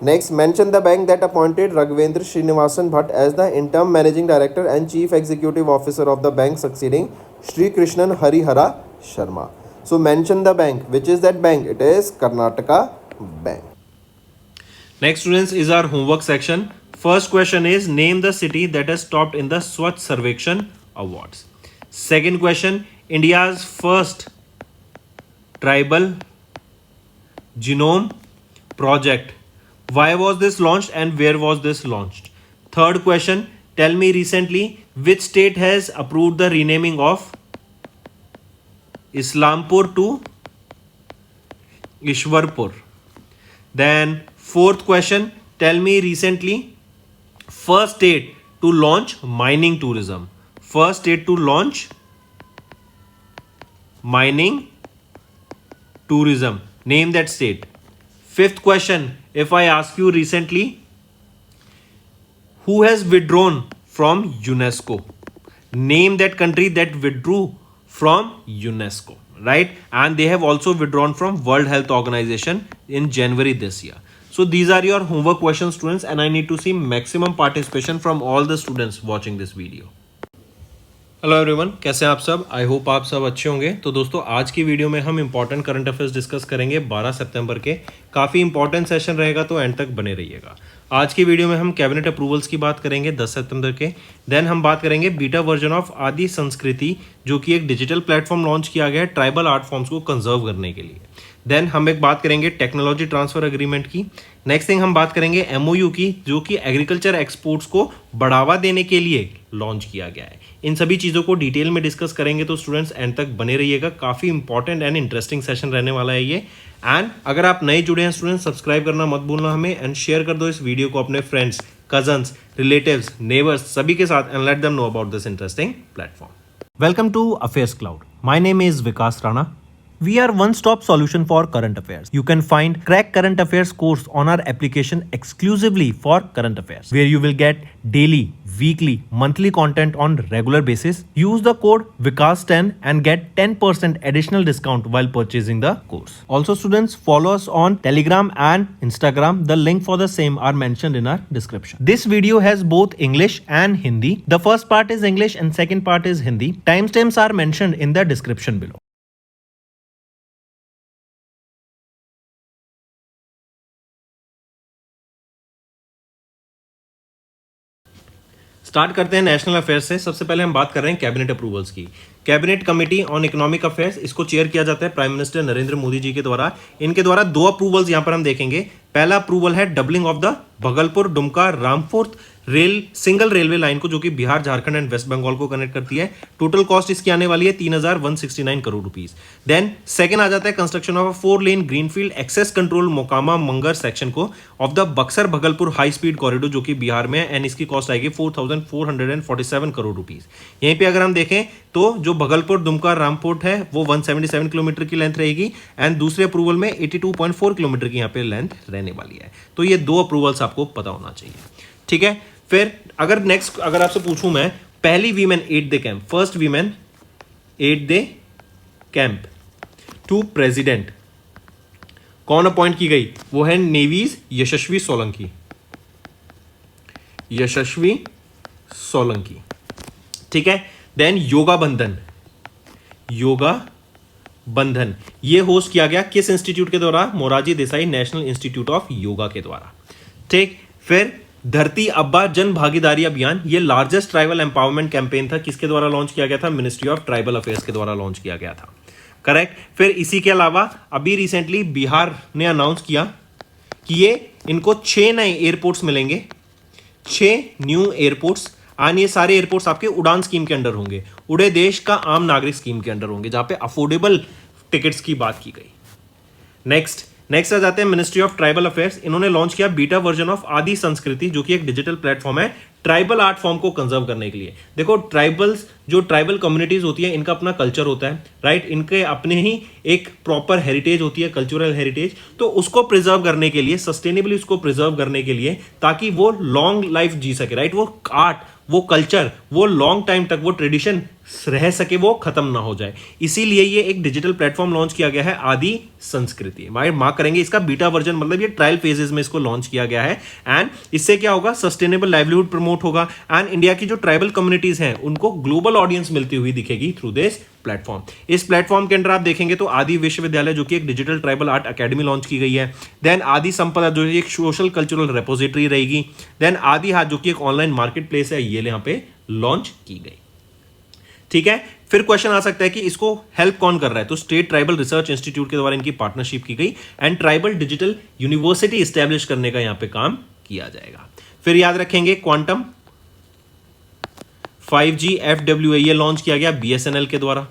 Next, mention the bank that appointed Raghavendra Srinivasan Bhatt as the interim Managing Director and Chief Executive Officer of the bank, succeeding Sri Krishnan Harihara Sharma. So mention the bank. Which is that bank? It is Karnataka Bank. Next, students, is our homework section. First question is, name the city that has topped in the Swachh Sarvekshan Awards. Second question, India's first tribal genome project. Why was this launched and where was this launched? Third question, tell me recently which state has approved the renaming of Islampur to Ishwarpur. Then fourth question, tell me recently first state to launch mining tourism. First state to launch mining tourism. Name that state. Fifth question, if I ask you recently, who has withdrawn from UNESCO? Name that country that withdrew from UNESCO, right? And they have also withdrawn from World Health Organization in January this year. So these are your homework questions, students, and I need to see maximum participation from all the students watching this video. Hello everyone, कैसे हैं आप सब? I hope आप सब अच्छे होंगे। तो दोस्तों, आज की वीडियो में हम इंपॉर्टेंट करंट अफेयर्स डिस्कस करेंगे 12 सितंबर के। काफ़ी इंपॉर्टेंट सेशन रहेगा, तो एंड तक बने रहिएगा। आज की वीडियो में हम कैबिनेट अप्रूवल्स की बात करेंगे 10 सितंबर के। देन हम बात करेंगे बीटा वर्जन ऑफ आदि संस्कृति, जो कि एक डिजिटल प्लेटफॉर्म लॉन्च किया गया है ट्राइबल आर्ट फॉर्म्स को कंजर्व करने के लिए। देन हम एक बात करेंगे टेक्नोलॉजी ट्रांसफर एग्रीमेंट की। नेक्स्ट थिंग हम बात करेंगे एमओयू की, जो कि एग्रीकल्चर एक्सपोर्ट्स को बढ़ावा देने के लिए लॉन्च किया गया है। इन सभी चीज़ों को डिटेल में डिस्कस करेंगे, तो स्टूडेंट्स एंड तक बने रहिएगा। काफ़ी इंपॉर्टेंट एंड इंटरेस्टिंग सेशन रहने वाला है ये। एंड अगर आप नए जुड़े हैं स्टूडेंट्स, सब्सक्राइब करना मत भूलना हमें, एंड शेयर कर दो इस वीडियो को अपने फ्रेंड्स, कजन्स, रिलेटिव्स, नेबर्स सभी के साथ, and let them know about this interesting platform. Welcome to affairs cloud. My name is Vikas Rana. We are one-stop solution for current affairs. You can find Crack Current Affairs course on our application exclusively for current affairs, where you will get daily, weekly, monthly content on regular basis, use the code VIKAS10 and get 10% additional discount while purchasing the course. Also students, follow us on Telegram and Instagram. The link for the same are mentioned in our description. This video has both English and Hindi. The first part is English and second part is Hindi. Timestamps are mentioned in the description below. Start करते हैं national affairs से। सबसे पहले हम बात कर रहे हैं कैबिनेट अप्रूवल्स की। Cabinet committee on economic affairs, इसको चेयर किया जाता है प्राइम मिनिस्टर नरेंद्र मोदी जी के द्वारा। इनके द्वारा दो अप्रूवल्स यहां पर हम देखेंगे। पहला अप्रूवल है doubling of the Bhagalpur Dumka Rampur rail single railway line को, जो कि बिहार, झारखंड एंड वेस्ट बंगाल को कनेक्ट करती है। टोटल कॉस्ट इसकी आने वाली है 3,169 करोड़ रुपीस। देन सेकंड आ जाता है construction of a 4 lane greenfield access control Mokama Munger section को of the Buxar Bhagalpur high speed corridor, जो कि बिहार में है, एंड इसकी कॉस्ट आएगी 4,447 करोड़ रुपीस। यहीं पे अगर हम देखें तो जो भगलपुर दुमका रामपुर है वो 177 किलोमीटर की लेंथ रहेगी, एंड दूसरे अप्रूवल में 82.4 किलोमीटर की यहाँ पे लेंथ रहने वाली है। तो ये दो अप्रूवल्स आपको पता होना चाहिए, ठीक है। फिर अगर आपसे पूछूं मैं, पहली women at the camp, first women at the camp two president कौन अपॉइंट की गई? वो है नेवीज यशस्वी सोलंकी, ठीक है। देन योगा बंधन ये होस्ट किया गया किस इंस्टीट्यूट के द्वारा? Morarji Desai national institute of yoga के द्वारा, ठीक। फिर धरती अब्बा जन भागीदारी अभियान, ये लार्जेस्ट ट्राइबल एम्पावरमेंट कैंपेन था, किसके द्वारा लॉन्च किया गया था? मिनिस्ट्री ऑफ ट्राइबल अफेयर्स के द्वारा लॉन्च किया गया था, करेक्ट। फिर इसी के अलावा अभी रिसेंटली बिहार ने अनाउंस किया कि ये इनको 6 नए एयरपोर्ट्स मिलेंगे, 6 न्यू एयरपोर्ट्स, और ये सारे एयरपोर्ट्स आपके उड़ान स्कीम के अंडर होंगे, उड़े देश का आम नागरिक स्कीम के अंडर होंगे, जहां पे अफोर्डेबल टिकट्स की बात की गई। नेक्स्ट आ जाते हैं मिनिस्ट्री ऑफ ट्राइबल अफेयर्स। इन्होंने लॉन्च किया बीटा वर्जन ऑफ आदि संस्कृति, जो कि एक डिजिटल प्लेटफॉर्म है ट्राइबल आर्ट फॉर्म को कंजर्व करने के लिए। देखो, ट्राइबल कम्युनिटीज होती है, इनका अपना कल्चर होता है, राइट। इनके अपने ही एक प्रॉपर हेरिटेज होती है, कल्चरल हेरिटेज। तो उसको प्रिजर्व करने के लिए, सस्टेनेबली उसको प्रिजर्व करने के लिए, ताकि वो लॉन्ग लाइफ जी सके, राइट। वो आर्ट, वो कल्चर, वो लॉन्ग टाइम तक वो ट्रेडिशन रह सके, वो खत्म ना हो जाए, इसीलिए ये एक डिजिटल प्लेटफॉर्म लॉन्च किया गया है आदि संस्कृति। मार्क करेंगे इसका बीटा वर्जन, मतलब ये ट्रायल फेजेस में इसको लॉन्च किया गया है। एंड इससे क्या होगा? सस्टेनेबल लाइवलीहुड प्रमोट होगा, एंड इंडिया की जो ट्राइबल कम्युनिटीज हैं उनको ग्लोबल ऑडियंस मिलती हुई दिखेगी थ्रू दिस प्लेटफॉर्म। इस प्लेटफॉर्म के अंदर आप देखेंगे तो आदि विश्वविद्यालय, जो कि एक digital tribal art academy launch की गई है। देन आदि संपदा, जो एक सोशल कल्चरल रेपोजिटरी रहेगी। देन आदि हाथ, जो कि एक ऑनलाइन मार्केट प्लेस है, ये यहां पे लॉन्च की गई, ठीक है। फिर क्वेश्चन आ सकता है कि इसको हेल्प कौन कर रहा है? तो स्टेट ट्राइबल रिसर्च इंस्टीट्यूट के द्वारा इनकी पार्टनरशिप की गई, and tribal digital university establish करने का यहां पे काम किया जाएगा। फिर याद रखेंगे क्वांटम 5G FWA, ये लॉन्च किया गया BSNL के द्वारा,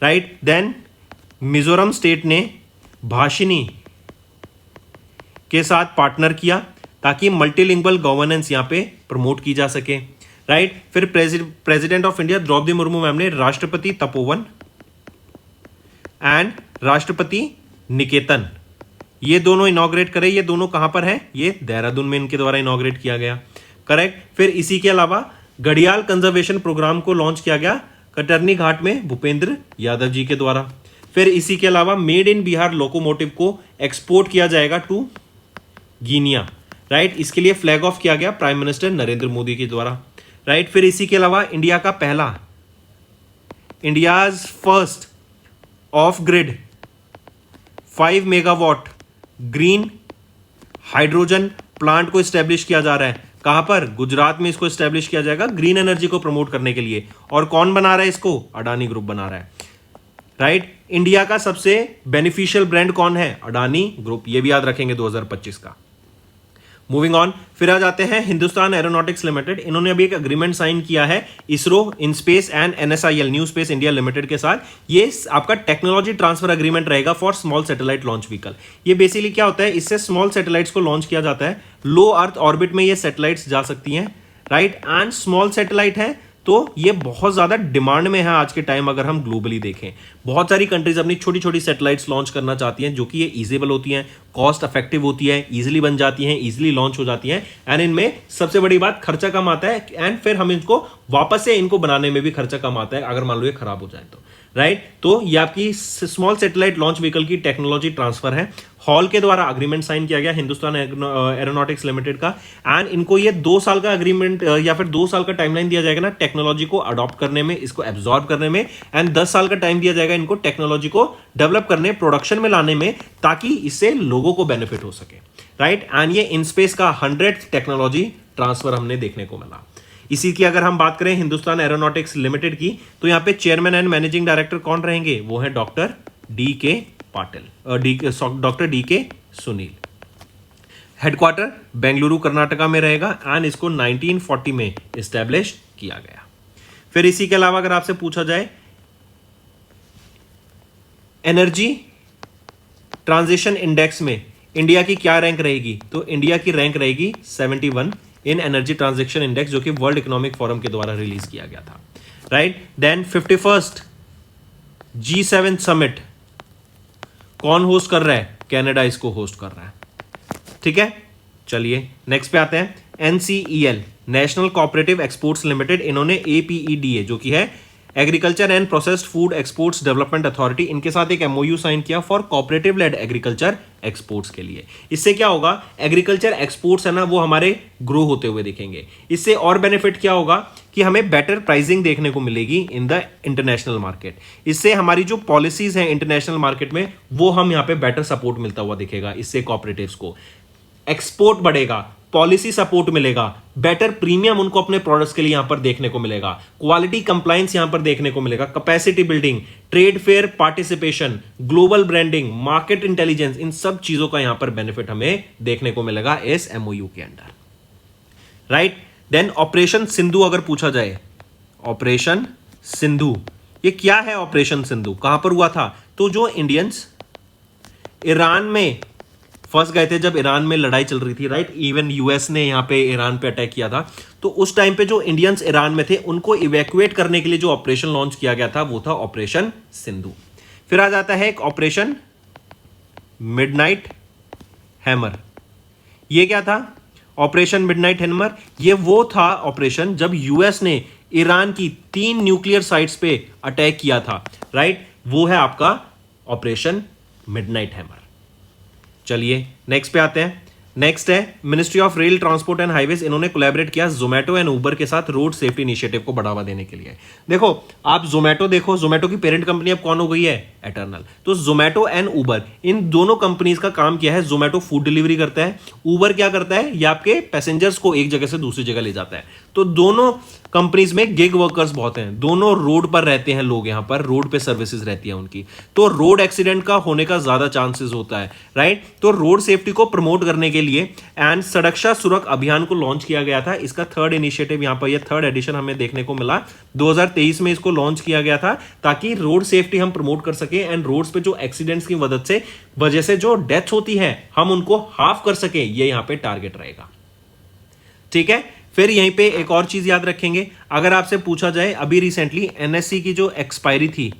राइट। देन मिजोरम स्टेट ने भाषिनी के साथ पार्टनर किया ताकि मल्टीलिंगुअल गवर्नेंस यहां पे प्रमोट की जा सके, राइट। फिर president of India Droupadi Murmu ma'am ने राष्ट्रपति तपोवन एंड राष्ट्रपति निकेतन, ये दोनों इनॉग्रेट करे। ये दोनों कहां पर है? ये देहरादून में इनके द्वारा इनॉग्रेट किया गया, करेक्ट। फिर इसी के अलावा घड़ियाल कंजर्वेशन प्रोग्राम को लॉन्च किया गया कटरनी घाट में भूपेंद्र यादव जी के द्वारा। फिर इसी के अलावा मेड इन बिहार लोकोमोटिव को एक्सपोर्ट किया जाएगा टू गिनिया, राइट। इसके लिए फ्लैग ऑफ किया गया प्राइम मिनिस्टर नरेंद्र मोदी के द्वारा, राइट। फिर इसी के अलावा India's first of grid 5 megawatt green hydrogen plant को स्टैब्लिश किया जा रहा है। कहां पर? गुजरात में इसको स्टैब्लिश किया जाएगा ग्रीन एनर्जी को प्रमोट करने के लिए। और कौन बना रहा है इसको? अडानी ग्रुप बना रहा है, राइट। इंडिया का सबसे बेनिफिशियल ब्रांड कौन है? अडानी ग्रुप, ये भी याद रखेंगे 2025 का। मूविंग ऑन, फिर आ जाते हैं हिंदुस्तान एरोनॉटिक्स लिमिटेड। इन्होंने अभी एक अग्रीमेंट साइन किया है ISRO, InSpace and NSIL new space India limited के साथ। ये आपका टेक्नोलॉजी ट्रांसफर अग्रीमेंट रहेगा for small satellite launch vehicle. ये बेसिकली क्या होता है? इससे स्मॉल सैटेलाइट्स को लॉन्च किया जाता है, लो अर्थ ऑर्बिट में ये सैटेलाइट्स जा सकती हैं, राइट। एंड स्मॉल सैटेलाइट है तो ये बहुत ज्यादा डिमांड में है आज के टाइम। अगर हम ग्लोबली देखें, बहुत सारी कंट्रीज अपनी छोटी छोटी सैटेलाइट्स लॉन्च करना चाहती हैं, जो कि ये ईजेबल होती हैं, कॉस्ट इफेक्टिव होती है, इजीली बन जाती हैं, इजीली लॉन्च हो जाती हैं, एंड इनमें सबसे बड़ी बात खर्चा कम आता है, एंड फिर हम इनको वापस से इनको बनाने में भी खर्चा कम आता है अगर मान लो ये खराब हो जाए तो, राइट। तो ये आपकी स्मॉल सैटेलाइट लॉन्च व्हीकल की टेक्नोलॉजी ट्रांसफर है। हॉल के द्वारा अग्रीमेंट साइन किया गया हिंदुस्तान एरोनॉटिक्स लिमिटेड का, एंड इनको ये 2 साल का अग्रीमेंट या फिर 2 साल का टाइमलाइन दिया जाएगा ना टेक्नोलॉजी को अडॉप्ट करने में, इसको एब्जॉर्ब करने में, एंड 10 साल का टाइम दिया जाएगा इनको टेक्नोलॉजी को डेवलप करने, प्रोडक्शन में लाने में, ताकि इससे लोगों को बेनिफिट हो सके, राइट। एंड ये इन स्पेस का 100th टेक्नोलॉजी ट्रांसफर हमने देखने को मिला। इसी की अगर हम बात करें हिंदुस्तान एरोनॉटिक्स लिमिटेड की, तो यहां पे चेयरमैन एंड मैनेजिंग डायरेक्टर कौन रहेंगे? वो है डॉक्टर डी के पाटिल, डॉक्टर डी के सुनील। हेडक्वार्टर बेंगलुरु कर्नाटका में रहेगा, एंड इसको 1940 में एस्टेब्लिश किया गया। फिर इसी के अलावा अगर आपसे पूछा जाए एनर्जी ट्रांजिशन इंडेक्स में इंडिया की क्या रैंक रहेगी, तो इंडिया की रैंक रहेगी 71 इन एनर्जी ट्रांजैक्शन इंडेक्स, जो कि वर्ल्ड इकोनॉमिक फोरम के द्वारा रिलीज किया गया था, right. Then 51st G7 summit कौन होस्ट कर रहा है? कनाडा इसको होस्ट कर रहा है, ठीक है। चलिए नेक्स्ट पे आते हैं। NCEL national cooperative exports limited, इन्होंने APEDA जो कि है agriculture and processed food exports development authority, इनके साथ एक MOU साइन किया for cooperative led agriculture exports के लिए। इससे क्या होगा? एग्रीकल्चर एक्सपोर्ट्स है ना, वो हमारे ग्रो होते हुए दिखेंगे। इससे और बेनिफिट क्या होगा कि हमें बेटर प्राइसिंग देखने को मिलेगी इन द इंटरनेशनल मार्केट। इससे हमारी जो पॉलिसीज हैं इंटरनेशनल मार्केट में, वो हम यहाँ पे बेटर सपोर्ट मिलता हुआ दिखेगा। इससे कॉपरेटिव्स को एक्सपोर्ट बढ़ेगा, पॉलिसी सपोर्ट मिलेगा, बेटर प्रीमियम उनको अपने प्रोडक्ट्स के लिए यहां पर देखने को मिलेगा, क्वालिटी कंप्लायंस यहां पर देखने को मिलेगा, capacity building, trade fair participation, global branding, market intelligence, इन सब चीजों का यहां पर बेनिफिट हमें देखने को मिलेगा इस MOU के under, right. Then operation Sindhu अगर पूछा जाए, ऑपरेशन सिंधु ये क्या है? ऑपरेशन सिंधु कहां पर हुआ था? तो जो इंडियंस ईरान में फंस गए थे, जब ईरान में लड़ाई चल रही थी, राइट, इवन US ने यहां पे ईरान पे अटैक किया था, तो उस टाइम पे जो इंडियंस ईरान में थे उनको इवैक्यूएट करने के लिए जो ऑपरेशन लॉन्च किया गया था वो था ऑपरेशन सिंधु। फिर आ जाता है एक ऑपरेशन मिडनाइट हैमर। ये क्या था? ऑपरेशन मिडनाइट हैमर ये वो था ऑपरेशन जब US ने ईरान की 3 न्यूक्लियर साइट्स पे अटैक किया था, राइट, वो है आपका ऑपरेशन मिडनाइट हैमर। चलिए नेक्स्ट पे आते हैं। नेक्स्ट है ministry of rail transport and highways, इन्होंने कोलैबोरेट किया जोमेटो एंड उबर के साथ रोड सेफ्टी इनिशिएटिव को बढ़ावा देने के लिए। देखो आप जोमेटो देखो, जोमेटो की पेरेंट कंपनी अब कौन हो गई है? एटर्नल। तो जोमेटो एंड उबर, इन दोनों कंपनीज का काम क्या है? जोमेटो फूड डिलीवरी करता है, उबर क्या करता है? ये आपके पैसेंजर्स को एक जगह से दूसरी जगह ले जाता है। तो दोनों कंपनीज में गिग वर्कर्स बहुत हैं, दोनों रोड पर रहते हैं लोग, यहां पर रोड पे सर्विसेज रहती है उनकी, तो रोड एक्सीडेंट का होने का ज्यादा चांसेस होता है, राइट। तो रोड सेफ्टी को प्रमोट करने के लिए एंड सड़क्षा सुरक्षा अभियान को लॉन्च किया गया था। इसका 3rd इनिशिएटिव यहां पर, यह 3rd एडिशन हमें देखने को मिला। 2023 में इसको लॉन्च किया गया था ताकि रोड सेफ्टी हम प्रमोट कर सके, एंड रोड्स पे जो एक्सीडेंट्स की वजह से जो डेथ होती है हम उनको हाफ कर सके, ये यहां पे टारगेट रहेगा, ठीक है। फिर यहीं पे एक और चीज याद रखेंगे, अगर आपसे पूछा जाए अभी रिसेंटली NSC की जो एक्सपायरी थी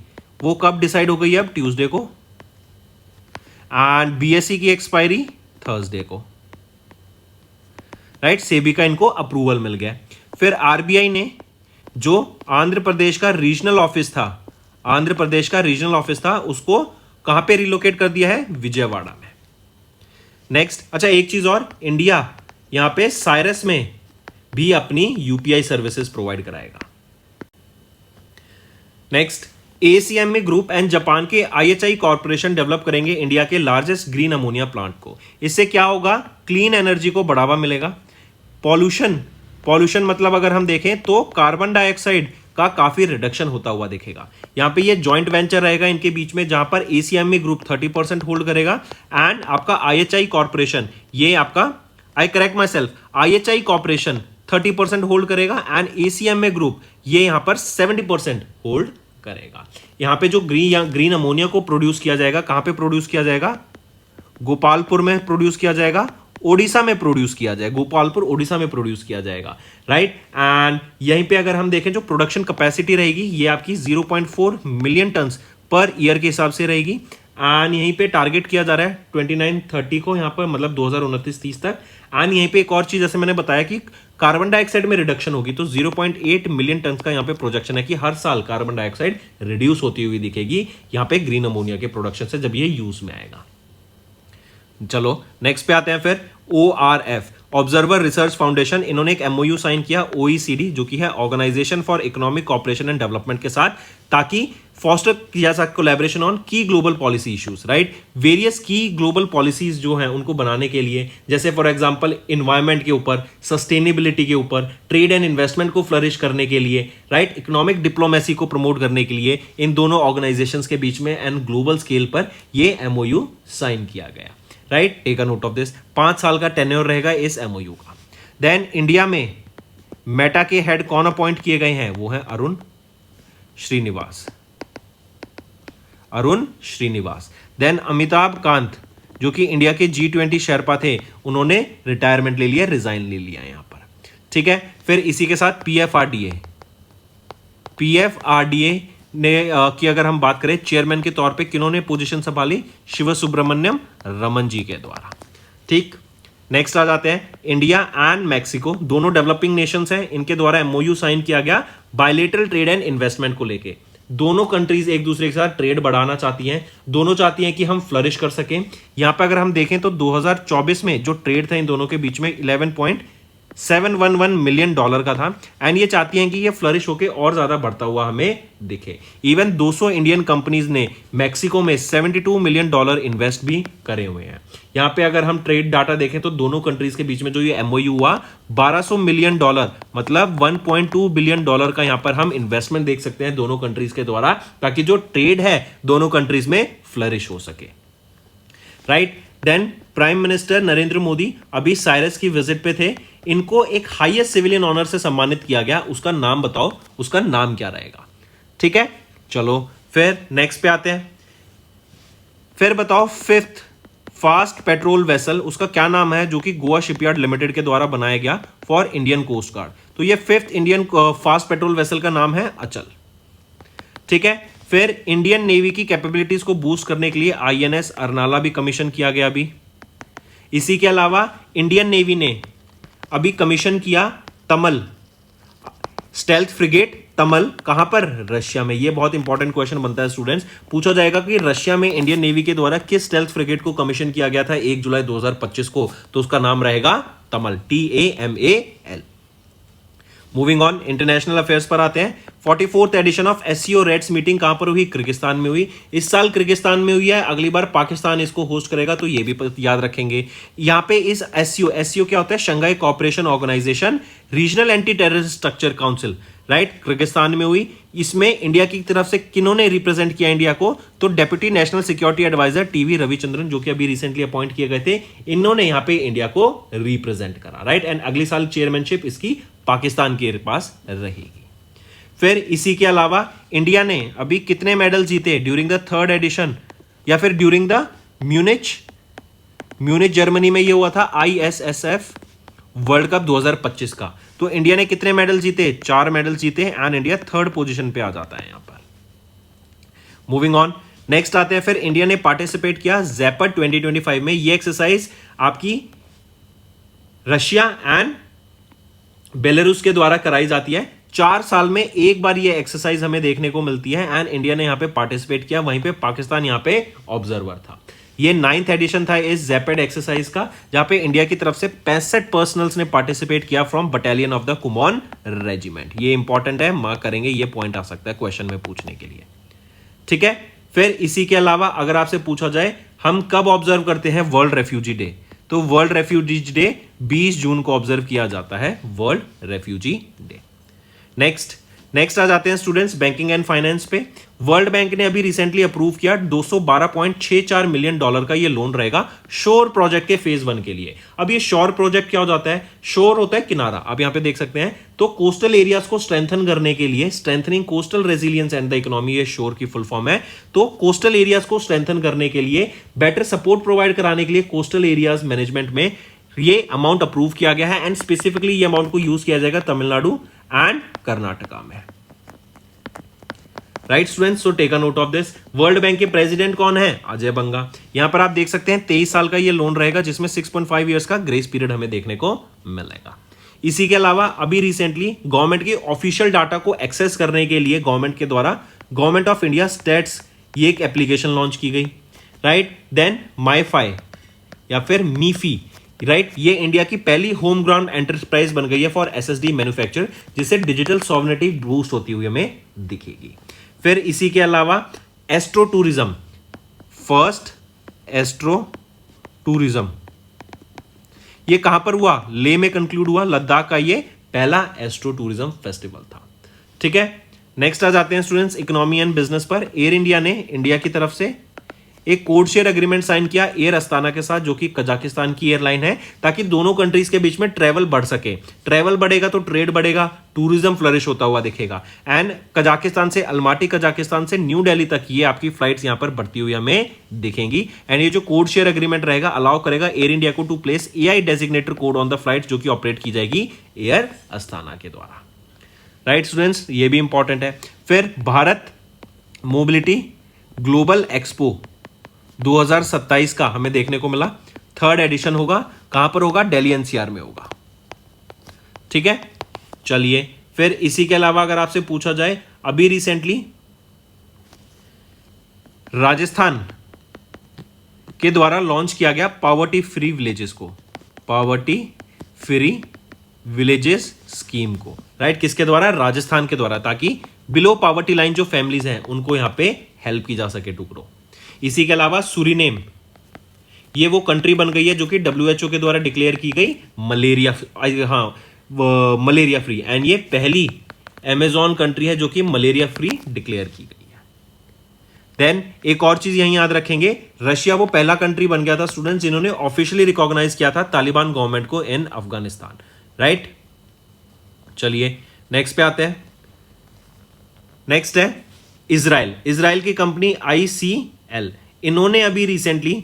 वो कब डिसाइड हो गई है? अब ट्यूसडे को, एंड BSc की एक्सपायरी थर्सडे को, राइट। सेबी का इनको अप्रूवल मिल गया। फिर RBI ने जो आंध्र प्रदेश का रीजनल ऑफिस था, उसको कहां पे रिलोकेट कर दिया है? विजयवाड़ा में। नेक्स्ट, अच्छा एक चीज और, इंडिया यहां पे साइरस में भी अपनी UPI सर्विसेज प्रोवाइड कराएगा। Next, ACME group and Japan के IHI कॉर्पोरेशन डेवलप करेंगे इंडिया के लार्जेस्ट ग्रीन अमोनिया प्लांट को। इससे क्या होगा? क्लीन एनर्जी को बढ़ावा मिलेगा। पॉल्यूशन मतलब अगर हम देखें तो कार्बन डाइऑक्साइड का काफी रिडक्शन होता हुआ दिखेगा। यहां पे ये जॉइंट वेंचर रहेगा इनके बीच में, जहां पर ACME ग्रुप 30% होल्ड करेगा, एंड आपका IHI कॉर्पोरेशन, ये आपका IHI कॉर्पोरेशन 30% होल्ड करेगा, एंड ACME ग्रुप ये यहां पर 70% होल्ड करेगा। यहां पे जो ग्रीन अमोनिया को प्रोड्यूस किया जाएगा, कहां पे प्रोड्यूस किया जाएगा? गोपालपुर में प्रोड्यूस किया जाएगा, ओडिशा में प्रोड्यूस किया जाए, गोपालपुर ओडिशा में प्रोड्यूस किया जाएगा, राइट। एंड यहीं पे अगर हम देखें जो प्रोडक्शन कैपेसिटी रहेगी ये आपकी 0.4 मिलियन टन पर ईयर के हिसाब से रहेगी। एंड यहीं पे टारगेट किया जा रहा है 29-30 को, यहाँ पर मतलब 2029-30 तक। एंड यहीं पे एक और चीज जैसे मैंने बताया कि कार्बन डाइऑक्साइड में रिडक्शन होगी, तो 0.8 मिलियन टन का यहाँ पे प्रोजेक्शन है कि हर साल कार्बन डाइऑक्साइड रिड्यूस होती हुई दिखेगी यहाँ पे ग्रीन अमोनिया के प्रोडक्शन से जब ये यूज में आएगा। चलो नेक्स्ट पे आते हैं फिर ORF, ऑब्जर्वर रिसर्च फाउंडेशन, इन्होंने एक MOU साइन किया OECD जो कि है organisation for economic cooperation and development के साथ, ताकि फॉस्टर किया जा कोलैबोरेशन ऑन की global policy issues, right. Various की ग्लोबल पॉलिसीज जो हैं उनको बनाने के लिए, जैसे फॉर एग्जांपल इन्वायरमेंट के ऊपर, सस्टेनेबिलिटी के ऊपर, ट्रेड एंड इन्वेस्टमेंट को फ्लरिश करने के लिए, राइट, इकोनॉमिक डिप्लोमेसी को प्रमोट करने के लिए इन दोनों ऑर्गेनाइजेशंस के बीच में एंड ग्लोबल स्केल पर ये MOU साइन किया गया, right. Take a note of this. 5 साल का टेन्योर रहेगा इस MOU का। देन इंडिया में मेटा के हेड कौन अपॉइंट किए गए हैं, वो है अरुण श्रीनिवास। देन अमिताभ कांत जो कि इंडिया के G20 शेरपा थे, उन्होंने रिटायरमेंट ले लिया, रिजाइन ले लिया यहां पर, ठीक है। फिर इसी के साथ PFRDA ने की अगर हम बात करें चेयरमैन के तौर पे किन्होंने पोजीशन संभाली, शिव सुब्रमण्यम रमन जी के द्वारा, ठीक। नेक्स्ट आ जाते हैं इंडिया एंड मैक्सिको, दोनों डेवलपिंग नेशंस हैं, इनके द्वारा MOU साइन किया गया बायलेटरल ट्रेड एंड इन्वेस्टमेंट को लेके। दोनों कंट्रीज एक दूसरे के साथ ट्रेड बढ़ाना चाहती हैं, दोनों चाहती हैं कि हम फ्लरिश कर सकें। यहां पर अगर हम देखें तो 2024 में जो ट्रेड था इन दोनों के बीच में 11.711 मिलियन डॉलर का था, एंड ये चाहती हैं कि ये फ्लरिश होकर और ज्यादा बढ़ता हुआ हमें दिखे। इवन 200 इंडियन कंपनीज ने मैक्सिको में $72 मिलियन इन्वेस्ट भी करे हुए हैं। यहां पे अगर हम ट्रेड डाटा देखें तो दोनों कंट्रीज के बीच में जो ये MOU हुआ, $1200 मिलियन मतलब $1.2 बिलियन का यहां पर हम इन्वेस्टमेंट देख सकते हैं दोनों कंट्रीज के द्वारा, ताकि जो ट्रेड है दोनों कंट्रीज में फ्लरिश हो सके, right. Then prime minister Narendra Modi अभी साइरस की विजिट पे थे, इनको एक हाईएस्ट सिविलियन ऑनर से सम्मानित किया गया, उसका नाम बताओ, उसका नाम क्या रहेगा, ठीक है। चलो फिर नेक्स्ट पे आते हैं। फिर बताओ 5th फास्ट पेट्रोल वेसल, उसका क्या नाम है, जो कि गोवा शिपयार्ड लिमिटेड के द्वारा बनाया गया फॉर इंडियन कोस्ट गार्ड। तो ये 5th Indian fast patrol vessel का नाम है अचल, ठीक है। फिर इंडियन नेवी की कैपेबिलिटीज को बूस्ट करने के लिए INS अरनाला भी कमीशन किया गया अभी। इसी के अलावा इंडियन नेवी ने अभी कमीशन किया तमल स्टेल्थ फ्रिगेट, तमल कहां पर, रशिया में। ये बहुत इंपॉर्टेंट क्वेश्चन बनता है स्टूडेंट्स, पूछा जाएगा कि रशिया में इंडियन नेवी के द्वारा किस स्टेल्थ फ्रिगेट को कमीशन किया गया था 1 जुलाई 2025 को, तो उसका नाम रहेगा Tamal, TAMAL। Moving on, international affairs पर आते हैं। 44th edition of SCO RATS meeting कहां पर हुई, किर्गिस्तान में हुई। इस साल किर्गिस्तान में हुई है, अगली बार पाकिस्तान इसको होस्ट करेगा, तो ये भी याद रखेंगे। यहां पे इस SCO क्या होता है, Shanghai cooperation organisation regional anti terrorist structure council, right, Kyrgyzstan में हुई। इसमें इंडिया की तरफ से किन्होंने रिप्रेजेंट किया इंडिया को, तो deputy national security adviser TV Ravichandran, जो कि अभी रिसेंटली अपॉइंट किए गए थे, इन्होंने यहां पे इंडिया को रिप्रेजेंट करा, राइट। एंड अगली साल चेयरमैनशिप इसकी पाकिस्तान के पास रहेगी। फिर इसी के अलावा इंडिया ने अभी कितने मेडल जीते ड्यूरिंग द 3rd एडिशन, या फिर ड्यूरिंग द म्यूनिच जर्मनी में ये हुआ था ISSF वर्ल्ड कप 2025 का। तो इंडिया ने कितने मेडल जीते, 4 मेडल जीते, एंड इंडिया 3rd पोजीशन पे आ जाता है यहां पर। मूविंग ऑन, नेक्स्ट आते हैं। फिर इंडिया ने पार्टिसिपेट किया ज़ैपड 2025 में। ये एक्सरसाइज आपकी रशिया एंड बेलारूस के द्वारा कराई जाती है। 4 साल में एक बार ये एक्सरसाइज हमें देखने को मिलती है, एंड इंडिया ने यहां पे पार्टिसिपेट किया, वहीं पे पाकिस्तान यहां पे ऑब्जर्वर था। ये 9th एडिशन था इस ज़ैपेड एक्सरसाइज का, जहां पे इंडिया की तरफ से 65 पर्सनल्स ने पार्टिसिपेट किया from battalion of the Kumaon regiment. ये इंपॉर्टेंट है, मार्क करेंगे, ये पॉइंट आ सकता है क्वेश्चन में पूछने के लिए, ठीक है। फिर इसी के अलावा अगर आपसे पूछा जाए हम कब ऑब्जर्व करते हैं वर्ल्ड रेफ्यूजी डे, तो वर्ल्ड रेफ्यूजी डे 20 जून को ऑब्जर्व किया जाता है, वर्ल्ड रेफ्यूजी डे। नेक्स्ट आ जाते हैं स्टूडेंट्स बैंकिंग एंड फाइनेंस पे। वर्ल्ड बैंक ने अभी रिसेंटली अप्रूव किया $212.64 मिलियन का ये लोन रहेगा शोर प्रोजेक्ट के फेज 1 के लिए। अब ये शोर प्रोजेक्ट क्या हो जाता है, शोर होता है किनारा, अब यहां पे देख सकते हैं। तो कोस्टल एरियाज को स्ट्रेंथन करने के लिए, strengthening coastal resilience and the economy, ये शोर की फुल फॉर्म है। तो कोस्टल एरियाज को स्ट्रेंथन करने के लिए, बेटर सपोर्ट प्रोवाइड कराने के लिए कोस्टल एरियाज मैनेजमेंट में ये अमाउंट अप्रूव किया गया है एंड स्पेसिफिकली ये अमाउंट को यूज किया जाएगा तमिलनाडु एंड कर्नाटका में। Right students, so take a note of this. World bank के प्रेसिडेंट कौन है? अजय बंगा। यहां पर आप देख सकते हैं 23 साल का ये लोन रहेगा जिसमें 6.5 इयर्स का ग्रेस पीरियड हमें देखने को मिलेगा। इसी के अलावा अभी रिसेंटली गवर्नमेंट के ऑफिशियल डाटा को एक्सेस करने के लिए गवर्नमेंट के द्वारा गवर्नमेंट ऑफ इंडिया स्टेट्स ये एक एप्लीकेशन लॉन्च की गई। राइट, देन माईफाई या फिर मीफी, राइट, ये इंडिया की पहली होम ग्राउंड एंटरप्राइज बन गई है फॉर एसएसडी मैन्युफैक्चर, जिससे डिजिटल सॉवरेनिटी बूस्ट होती हुई हमें दिखेगी। फिर इसी के अलावा astro tourism, first astro tourism, ये कहां पर हुआ? लेह में कंक्लूड हुआ। लद्दाख का ये पहला एस्ट्रो टूरिज्म फेस्टिवल था। ठीक है, नेक्स्ट आ जाते हैं स्टूडेंट्स इकोनॉमी एंड बिजनेस पर। एयर इंडिया ने इंडिया की तरफ से एक कोड शेयर एग्रीमेंट साइन किया एयर अस्ताना के साथ, जो कि कजाकिस्तान की एयरलाइन है, ताकि दोनों कंट्रीज के बीच में ट्रेवल बढ़ सके। ट्रेवल बढ़ेगा तो ट्रेड बढ़ेगा, टूरिज्म फ्लरिश होता हुआ दिखेगा। एंड कजाकिस्तान से अलमाटी, कजाकिस्तान से न्यू दिल्ली तक ये आपकी फ्लाइट्स यहां पर बढ़ती हुई हमें दिखेंगी। एंड ये जो कोड शेयर एग्रीमेंट रहेगा अलाउ करेगा एयर इंडिया को to place AI designated code on the flight, जो कि ऑपरेट की जाएगी एयर अस्ताना के द्वारा। राइट स्टूडेंट्स, ये भी इंपॉर्टेंट है। फिर भारत मोबिलिटी ग्लोबल एक्सपो 2027 का हमें देखने को मिला, थर्ड एडिशन होगा। कहां पर होगा? दिल्ली एनसीआर में होगा। ठीक है, चलिए फिर इसी के अलावा अगर आपसे पूछा जाए, अभी रिसेंटली राजस्थान के द्वारा लॉन्च किया गया पॉवर्टी फ्री विलेजेस को, पॉवर्टी फ्री विलेजेस स्कीम को। राइट, किसके द्वारा? राजस्थान के द्वारा, ताकि बिलो पॉवर्टी लाइन जो फैमिलीज हैं उनको यहां पे हेल्प की जा सके टू ग्रो। इसी के अलावा सुरीनेम, ये वो कंट्री बन गई है जो कि WHO के द्वारा डिक्लेयर की गई मलेरिया फ्री, एंड ये पहली अमेजॉन कंट्री है जो कि मलेरिया फ्री डिक्लेयर की गई है। देन एक और चीज यहीं याद रखेंगे, रशिया वो पहला कंट्री बन गया था स्टूडेंट्स जिन्होंने ऑफिशियली रिकॉग्नाइज किया था तालिबान गवर्नमेंट को इन अफगानिस्तान। राइट, चलिए नेक्स्ट पे आते हैं। नेक्स्ट है इजराइल। इजराइल की कंपनी ICL, इन्होंने अभी रिसेंटली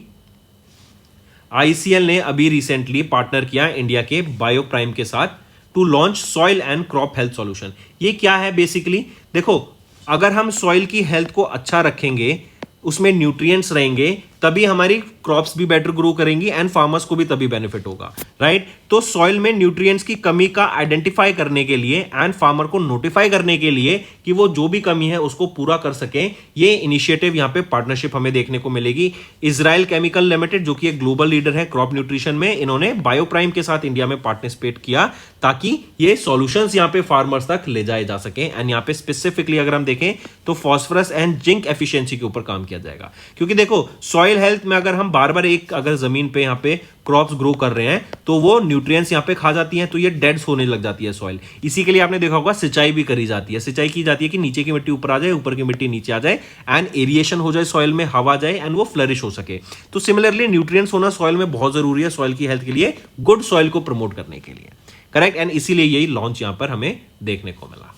ICL ने अभी रिसेंटली पार्टनर किया इंडिया के बायो प्राइम के साथ to launch soil and crop health solution. ये क्या है? बेसिकली देखो, अगर हम सॉइल की हेल्थ को अच्छा रखेंगे, उसमें न्यूट्रिएंट्स रहेंगे, तभी हमारी क्रॉप्स भी बेटर ग्रो करेंगी एंड फार्मर्स को भी तभी बेनिफिट होगा। राइट, तो सॉइल में न्यूट्रिएंट्स की कमी का आइडेंटिफाई करने के लिए एंड फार्मर को नोटिफाई करने के लिए कि वो जो भी कमी है उसको पूरा कर सकें, ये इनिशिएटिव यहां पे पार्टनरशिप हमें देखने को मिलेगी। इजराइल केमिकल लिमिटेड, जो कि एक ग्लोबल लीडर है क्रॉप न्यूट्रिशन में, इन्होंने बायोप्राइम के साथ इंडिया में पार्टिसिपेट किया ताकि ये सॉल्यूशंस यहां पे फार्मर्स तक ले जाए जा सके। एंड यहां पे स्पेसिफिकली अगर हम देखें तो फॉस्फोरस एंड जिंक एफिशिएंसी के ऊपर काम किया जाएगा, क्योंकि देखो सॉइल हेल्थ में अगर हम बार बार एक अगर जमीन पे यहाँ पे क्रॉप्स ग्रो कर रहे हैं तो वो न्यूट्रिएंट्स यहाँ पे खा जाती हैं, तो ये डेड होने लग जाती है सॉइल। इसी के लिए आपने देखा होगा सिंचाई भी करी जाती है। सिंचाई की जाती है कि नीचे की मिट्टी ऊपर आ जाए, ऊपर की मिट्टी नीचे आ जाए एंड एरिएशन हो जाए सॉइल में, हवा जाए एंड वो फ्लरिश हो सके। तो सिमिलरली न्यूट्रिएंट्स होना सॉइल में बहुत जरूरी है सॉइल की हेल्थ के लिए, गुड सॉइल को प्रमोट करने के लिए। करेक्ट, एंड इसीलिए यही लॉन्च यहां पर हमें देखने को मिला।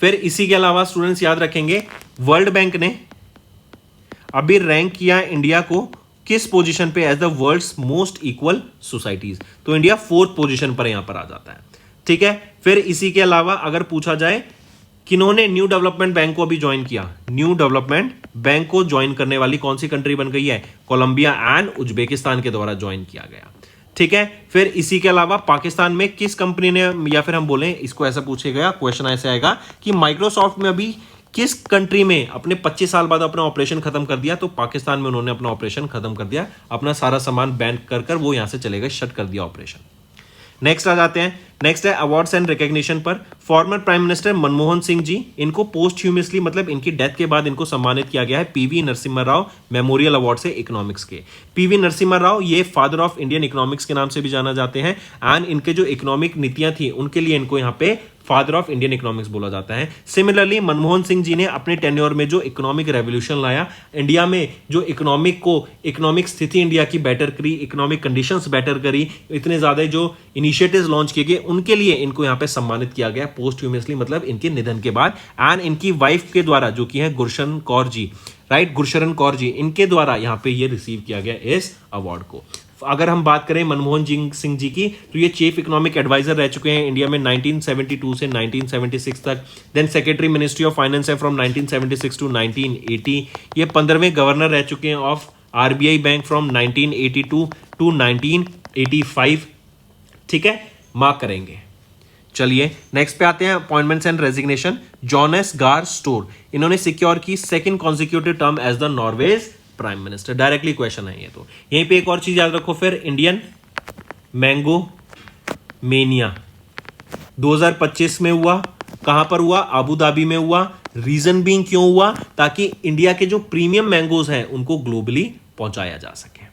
फिर इसी के अलावा स्टूडेंट्स याद रखेंगे, वर्ल्ड बैंक ने अभी रैंक किया इंडिया को किस पोजीशन पे? As the world's most equal societies. तो इंडिया 4th पोजीशन पर यहां पर आ जाता है। ठीक है, फिर इसी के अलावा अगर पूछा जाए किन्होंने न्यू डेवलपमेंट बैंक को अभी ज्वाइन किया, न्यू डेवलपमेंट बैंक को ज्वाइन करने वाली कौन सी कंट्री बन गई है? कोलंबिया एंड उज्बेकिस्तान के द्वारा ज्वाइन किया गया। ठीक है, फिर इसी के अलावा पाकिस्तान में किस कंपनी ने, या फिर हम बोलें इसको ऐसा पूछेगा, क्वेश्चन ऐसे आएगा कि माइक्रोसॉफ्ट में अभी किस कंट्री में अपने 25 साल बाद अपना ऑपरेशन खत्म कर दिया? तो पाकिस्तान में उन्होंने अपना ऑपरेशन खत्म कर दिया, अपना सारा सामान बैन कर वो यहां से चले गए, शट कर दिया ऑपरेशन। नेक्स्ट आ जाते हैं, नेक्स्ट है अवार्ड्स एंड रिकॉग्निशन पर। Former prime minister Manmohan Singh ji, इनको पोस्टह्यूमसली मतलब इनकी डेथ के बाद इनको सम्मानित किया गया है PV Narasimha Rao memorial award से इकोनॉमिक्स के। PV नरसिम्हा राव ये फादर ऑफ इंडियन इकोनॉमिक्स के नाम से भी जाना जाते हैं एंड इनके जो इकोनॉमिक नीतियां थी उनके लिए इनको यहाँ पे फादर ऑफ इंडियन इकोनॉमिक्स बोला जाता है। सिमिलरली मनमोहन सिंह जी ने अपने टेन्योर में जो इकोनॉमिक रेवोल्यूशन लाया, इंडिया में जो इकोनॉमिक स्थिति इंडिया की बेटर करी, इकोनॉमिक कंडीशंस बेटर करी, इतने ज्यादा जो इनिशिएटिव्स लॉन्च किए गए, उनके लिए इनको यहाँ पे सम्मानित किया गया पोस्टह्यूमसली, मतलब इनके निधन के बाद। एंड इनकी वाइफ के द्वारा जो कि है गुरशरण कौर जी, राइट, गुरशरण कौर जी, इनके द्वारा यहाँ पे ये रिसीव किया गया इस अवार्ड को। अगर हम बात करें मनमोहन सिंह जी की, तो ये चीफ इकोनॉमिक एडवाइजर रह चुके हैं इंडिया में 1972 से 1976 तक। Then secretary ministry of finance है फ्रॉम 1976 टू 1980। ये 15वें गवर्नर रह चुके हैं of RBI bank from 1982 to 1985। ठीक है, मार्क करेंगे। चलिए नेक्स्ट पे आते हैं, appointments and resignation. Jonas Gahr Store, इन्होंने सिक्योर की second consecutive term as the Norway's prime minister. Directly question है ये। तो यहीं पे एक और चीज याद रखो फिर, इंडियन मैंगो मेनिया 2025 में हुआ। कहां पर हुआ? अबू धाबी में हुआ। रीजन बीइंग क्यों हुआ? ताकि इंडिया के जो प्रीमियम मैंगोज हैं उनको ग्लोबली पहुंचाया जा सके।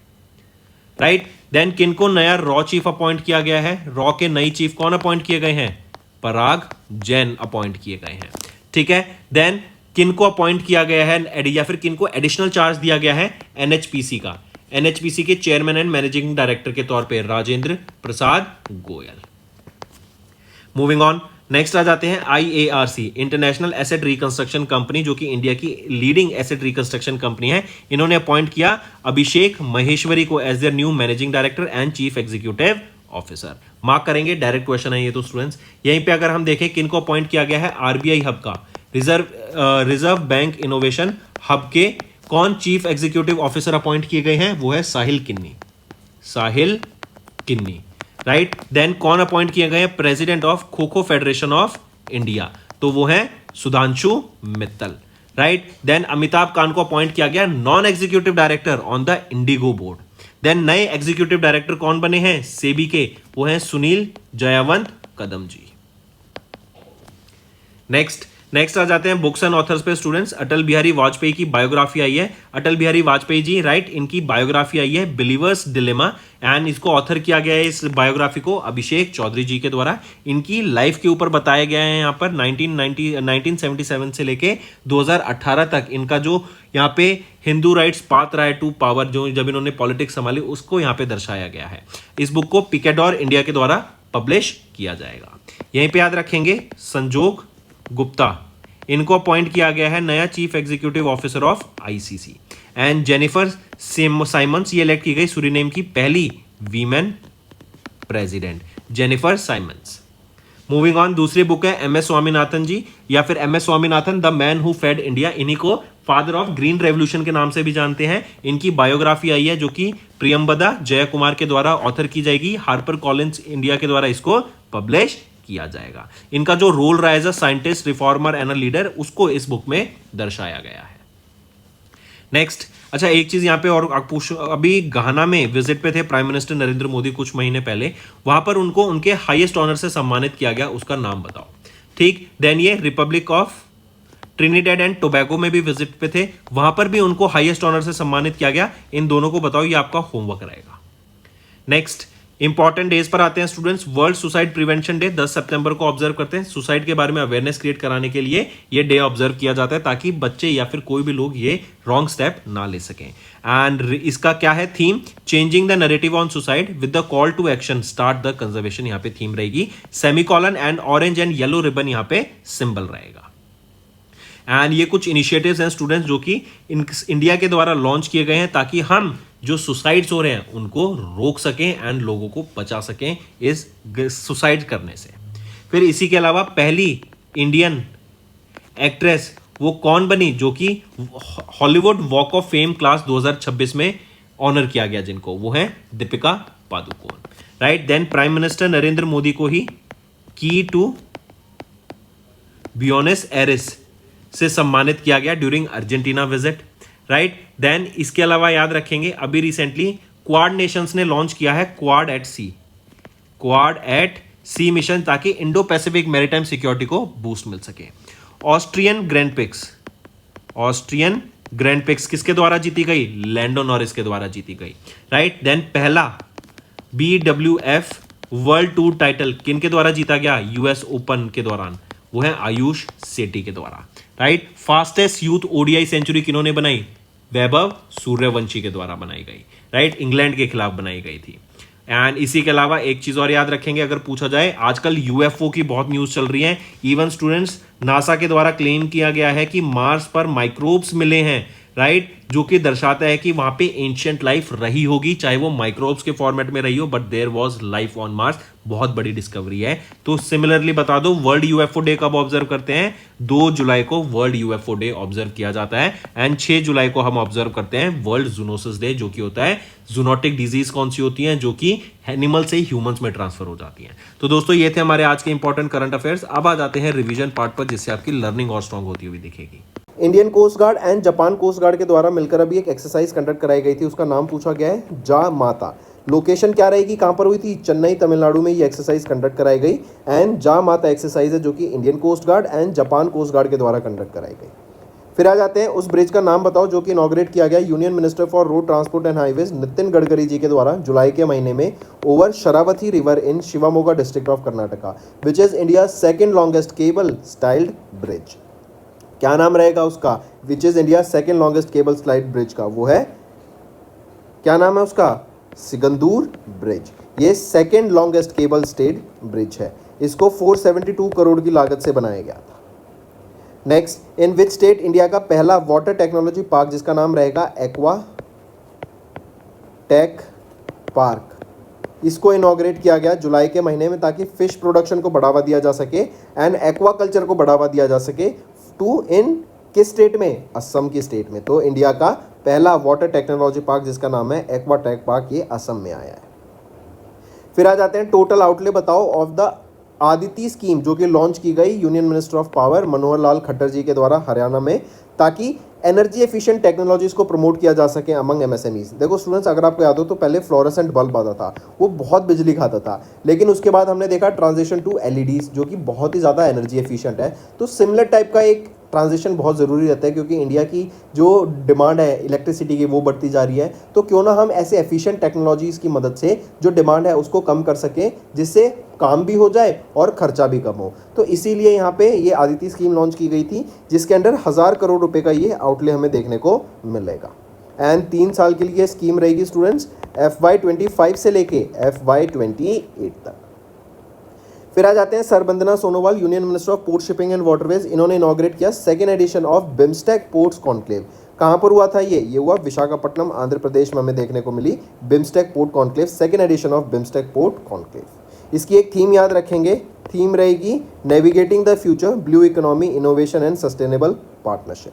राइट, देन किनको नया रॉ चीफ अपॉइंट किया गया है? रॉ के नई चीफ कौन अपॉइंट किए गए हैं? पराग जैन अपॉइंट किए गए हैं। ठीक है, देन किनको अपॉइंट किया गया है या फिर किनको एडिशनल चार्ज दिया गया है? एनएचपीसी का। एनएचपीसी के चेयरमैन एंड मैनेजिंग डायरेक्टर के तौर पे Rajendra Prasad Goyal. Moving on, next आ जाते हैं IARC, international asset reconstruction company, जो कि इंडिया की लीडिंग एसेट रिकंस्ट्रक्शन कंपनी है। इन्होंने अपॉइंट किया अभिषेक महेश्वरी को as their new managing director and chief executive officer. Mark करेंगे, डायरेक्ट क्वेश्चन है ये तो स्टूडेंट्स। यहीं पे अगर हम देखें किनको अपॉइंट किया गया है? आरबीआई हब का, रिजर्व बैंक इनोवेशन हब के कौन चीफ एग्जीक्यूटिव ऑफिसर अपॉइंट किए गए हैं? वो है साहिल किन्नी। साहिल किन्नी, राइट। देन कौन अपॉइंट किए गए हैं? President of kho kho federation of India, तो वो है सुधांशु मित्तल, राइट। देन अमिताभ कांत को अपॉइंट किया गया non executive director on the IndiGo board. Then नए एग्जीक्यूटिव डायरेक्टर कौन बने हैं सेबी के? वो हैं सुनील जयावंत कदम जी। नेक्स्ट आ जाते हैं बुक्स एंड ऑथर्स पे स्टूडेंट्स। अटल बिहारी वाजपेयी की बायोग्राफी आई है। अटल बिहारी वाजपेयी जी, राइट, इनकी बायोग्राफी आई है बिलीवर्स डिलेमा, एंड इसको ऑथर किया गया है इस बायोग्राफी को अभिषेक चौधरी जी के द्वारा। इनकी लाइफ के ऊपर बताया गया है यहाँ पर 1977 से लेके 2018 तक इनका जो यहाँ पे Hindu rights path right to power, जो जब इन्होंने पॉलिटिक्स संभाली, उसको यहाँ पे दर्शाया गया है। इस बुक को पिकेडॉर इंडिया के द्वारा पब्लिश किया जाएगा। यहीं पे याद रखेंगे संजोग गुप्ता, इनको अपॉइंट किया गया है नया chief executive officer of ICC. And Jennifer Simons, ये इलेक्ट की गई सुरीनेम की पहली women president, Jennifer Simons. Moving on, दूसरी बुक है एम एस स्वामीनाथन जी, या फिर M S Swaminathan the man who fed India. इन्हीं को फादर ऑफ ग्रीन रेवोल्यूशन के नाम से भी जानते हैं। इनकी बायोग्राफी आई है जो कि प्रियंबदा जय कुमार के द्वारा ऑथर की जाएगी। हार्पर कॉलिंस इंडिया के द्वारा इसको पब्लिश किया जाएगा। इनका जो रोल रहा as a scientist, reformer and a leader, उसको इस बुक में दर्शाया गया है। नेक्स्ट, अच्छा एक चीज यहां पे और अभी घाना में विजिट पे थे प्राइम मिनिस्टर नरेंद्र मोदी कुछ महीने पहले, वहां पर उनको उनके हाईएस्ट ऑनर से सम्मानित किया गया, उसका नाम बताओ। ठीक, देन ये Republic of Trinidad and Tobago में भी विजिट पे थे, वहां पर भी उनको हाईएस्ट ऑनर से सम्मानित किया गया। इन दोनों को बताओ, ये आपका होमवर्क रहेगा। नेक्स्ट, इंपॉर्टेंट डेज पर आते हैं students. World suicide prevention day 10 सितंबर को ऑब्जर्व करते हैं। सुसाइड के बारे में अवेयरनेस क्रिएट कराने के लिए ये डे ऑब्जर्व किया जाता है, ताकि बच्चे या फिर कोई भी लोग ये रॉन्ग स्टेप ना ले सकें। एंड इसका क्या है theme? Changing the narrative on suicide with the call to action start the conservation, यहाँ पे थीम रहेगी। Semicolon and orange and yellow ribbon यहाँ पे सिंबल रहेगा। एंड ये कुछ इनिशिएटिव्स हैं स्टूडेंट्स जो कि इंडिया के द्वारा लॉन्च किए गए हैं, ताकि हम जो सुसाइड्स हो रहे हैं उनको रोक सकें एंड लोगों को बचा सकें इस सुसाइड करने से। फिर इसी के अलावा पहली इंडियन एक्ट्रेस वो कौन बनी जो कि Hollywood walk of fame class 2026 में ऑनर किया गया, जिनको वो है Deepika Padukone, right. Then prime minister Narendra Modi को ही की टू ब्यूनस एयर्स से सम्मानित किया गया during Argentina visit, right. Then इसके अलावा याद रखेंगे अभी रिसेंटली क्वाड नेशंस ने लॉन्च किया है क्वाड एट सी मिशन, ताकि इंडो पैसिफिक मैरीटाइम सिक्योरिटी को बूस्ट मिल सके। ऑस्ट्रियन ग्रैंड पिक्स किसके द्वारा जीती गई? लैंडो नॉरिस के द्वारा जीती गई, राइट। देन पहला BWF वर्ल्ड टूर टाइटल किन के द्वारा जीता गया? यूएस ओपन के दौरान, वो है आयुष सेठी के द्वारा, right. Fastest youth ODI century किन्होंने बनाई? वैभव सूर्यवंशी के द्वारा बनाई गई, राइट। इंग्लैंड के खिलाफ बनाई गई थी। एंड इसी के अलावा एक चीज और याद रखेंगे, अगर पूछा जाए, आजकल UFO की बहुत न्यूज चल रही है। इवन स्टूडेंट्स नासा के द्वारा क्लेम किया गया है कि मार्स पर माइक्रोब्स मिले हैं, राइट, जो कि दर्शाता है कि वहां पे एंशियंट लाइफ रही होगी, चाहे वो माइक्रोब्स के फॉर्मेट में रही हो, but there was life on Mars. बहुत बड़ी डिस्कवरी है। तो सिमिलरली बता दो, वर्ल्ड यूएफओ डे कब ऑब्जर्व करते हैं? 2 जुलाई को वर्ल्ड यूएफओ डे ऑब्जर्व किया जाता है। एंड 6 जुलाई को हम ऑब्जर्व करते हैं वर्ल्ड जूनोसिस डे, जो कि होता है जूनोटिक डिजीज कौन सी होती है, जो कि एनिमल से ह्यूमंस में ट्रांसफर हो जाती है। तो दोस्तों ये थे हमारे आज के इंपॉर्टेंट करंट अफेयर्स। अब आ जाते हैं रिवीजन पार्ट पर, जिससे आपकी लर्निंग और स्ट्रांग होती हुई दिखेगी। Indian coast guard and Japan coast guard के द्वारा मिलकर अभी एक एक्सरसाइज कंडक्ट कराई गई थी, उसका नाम पूछा गया है जा माता। लोकेशन क्या रहेगी, कहां पर हुई थी? चेन्नई तमिलनाडु में ये एक्सरसाइज कंडक्ट कराई गई। एंड जा माता एक्सरसाइज है जो कि Indian coast guard and Japan coast guard के द्वारा कंडक्ट कराई गई। फिर आ जाते हैं, उस ब्रिज का नाम बताओ जो कि इनॉग्रेट किया गया union minister for road transport and highways Nitin Gadkari ji के द्वारा जुलाई के महीने में over Sharavathi river in Shivamogga district of Karnataka, which is India second longest cable styled bridge. क्या नाम रहेगा उसका? Which is India second longest cable slide bridge का, वो है, क्या नाम है उसका? सिगंदूर ब्रिज। ये second longest cable stayed bridge है। इसको 472 करोड़ की लागत से बनाया गया था। Next, in which state India का पहला वाटर टेक्नोलॉजी पार्क, जिसका नाम रहेगा एक्वा टेक पार्क, इसको इनॉग्रेट किया गया जुलाई के महीने में, ताकि फिश प्रोडक्शन को बढ़ावा दिया जा सके एंड एक्वा कल्चर को बढ़ावा दिया जा सके। टू इन किस स्टेट में? असम की स्टेट में। तो इंडिया का पहला वाटर टेक्नोलॉजी पार्क जिसका नाम है एक्वा टेक पार्क, ये असम में आया है। फिर आ जाते हैं, टोटल आउटले बताओ ऑफ द आदिति स्कीम, जो कि लॉन्च की गई union minister of power Manohar Lal Khattar जी के द्वारा हरियाणा में, ताकि एनर्जी एफिशिएंट टेक्नोलॉजीज को प्रमोट किया जा सके अमंग एमएसएमईज। देखो स्टूडेंट्स, अगर आपको याद हो तो पहले फ्लोरेसेंट बल्ब आता था, वो बहुत बिजली खाता था, लेकिन उसके बाद हमने देखा ट्रांजिशन टू एलईडीज, जो कि बहुत ही ज़्यादा एनर्जी एफिशिएंट है। तो सिमिलर टाइप का एक ट्रांजिशन बहुत ज़रूरी रहता है, क्योंकि इंडिया की जो डिमांड है इलेक्ट्रिसिटी की वो बढ़ती जा रही है। तो क्यों ना हम ऐसे एफिशिएंट टेक्नोलॉजीज़ की मदद से जो डिमांड है उसको कम कर सकें, जिससे काम भी हो जाए और खर्चा भी कम हो। तो इसीलिए यहाँ पे ये आदिति स्कीम लॉन्च की गई थी, जिसके अंडर 1000 करोड़ रुपए का ये आउटले हमें देखने को मिलेगा। एंड 3 साल के लिए ये स्कीम रहेगी स्टूडेंट्स, FY25 से लेके FY28 तक। फिर आ जाते हैं, Sarbananda Sonowal union minister of port shipping and waterways, इन्होंने इनॉग्रेट किया second edition of BIMSTEC ports conclave. कहाँ पर हुआ था ये हुआ विशाखापट्टनम आंध्र प्रदेश में हमें देखने को मिली BIMSTEC port conclave, second edition of BIMSTEC port conclave. इसकी एक थीम याद रखेंगे, थीम रहेगी navigating the future, blue economy, innovation and sustainable partnership.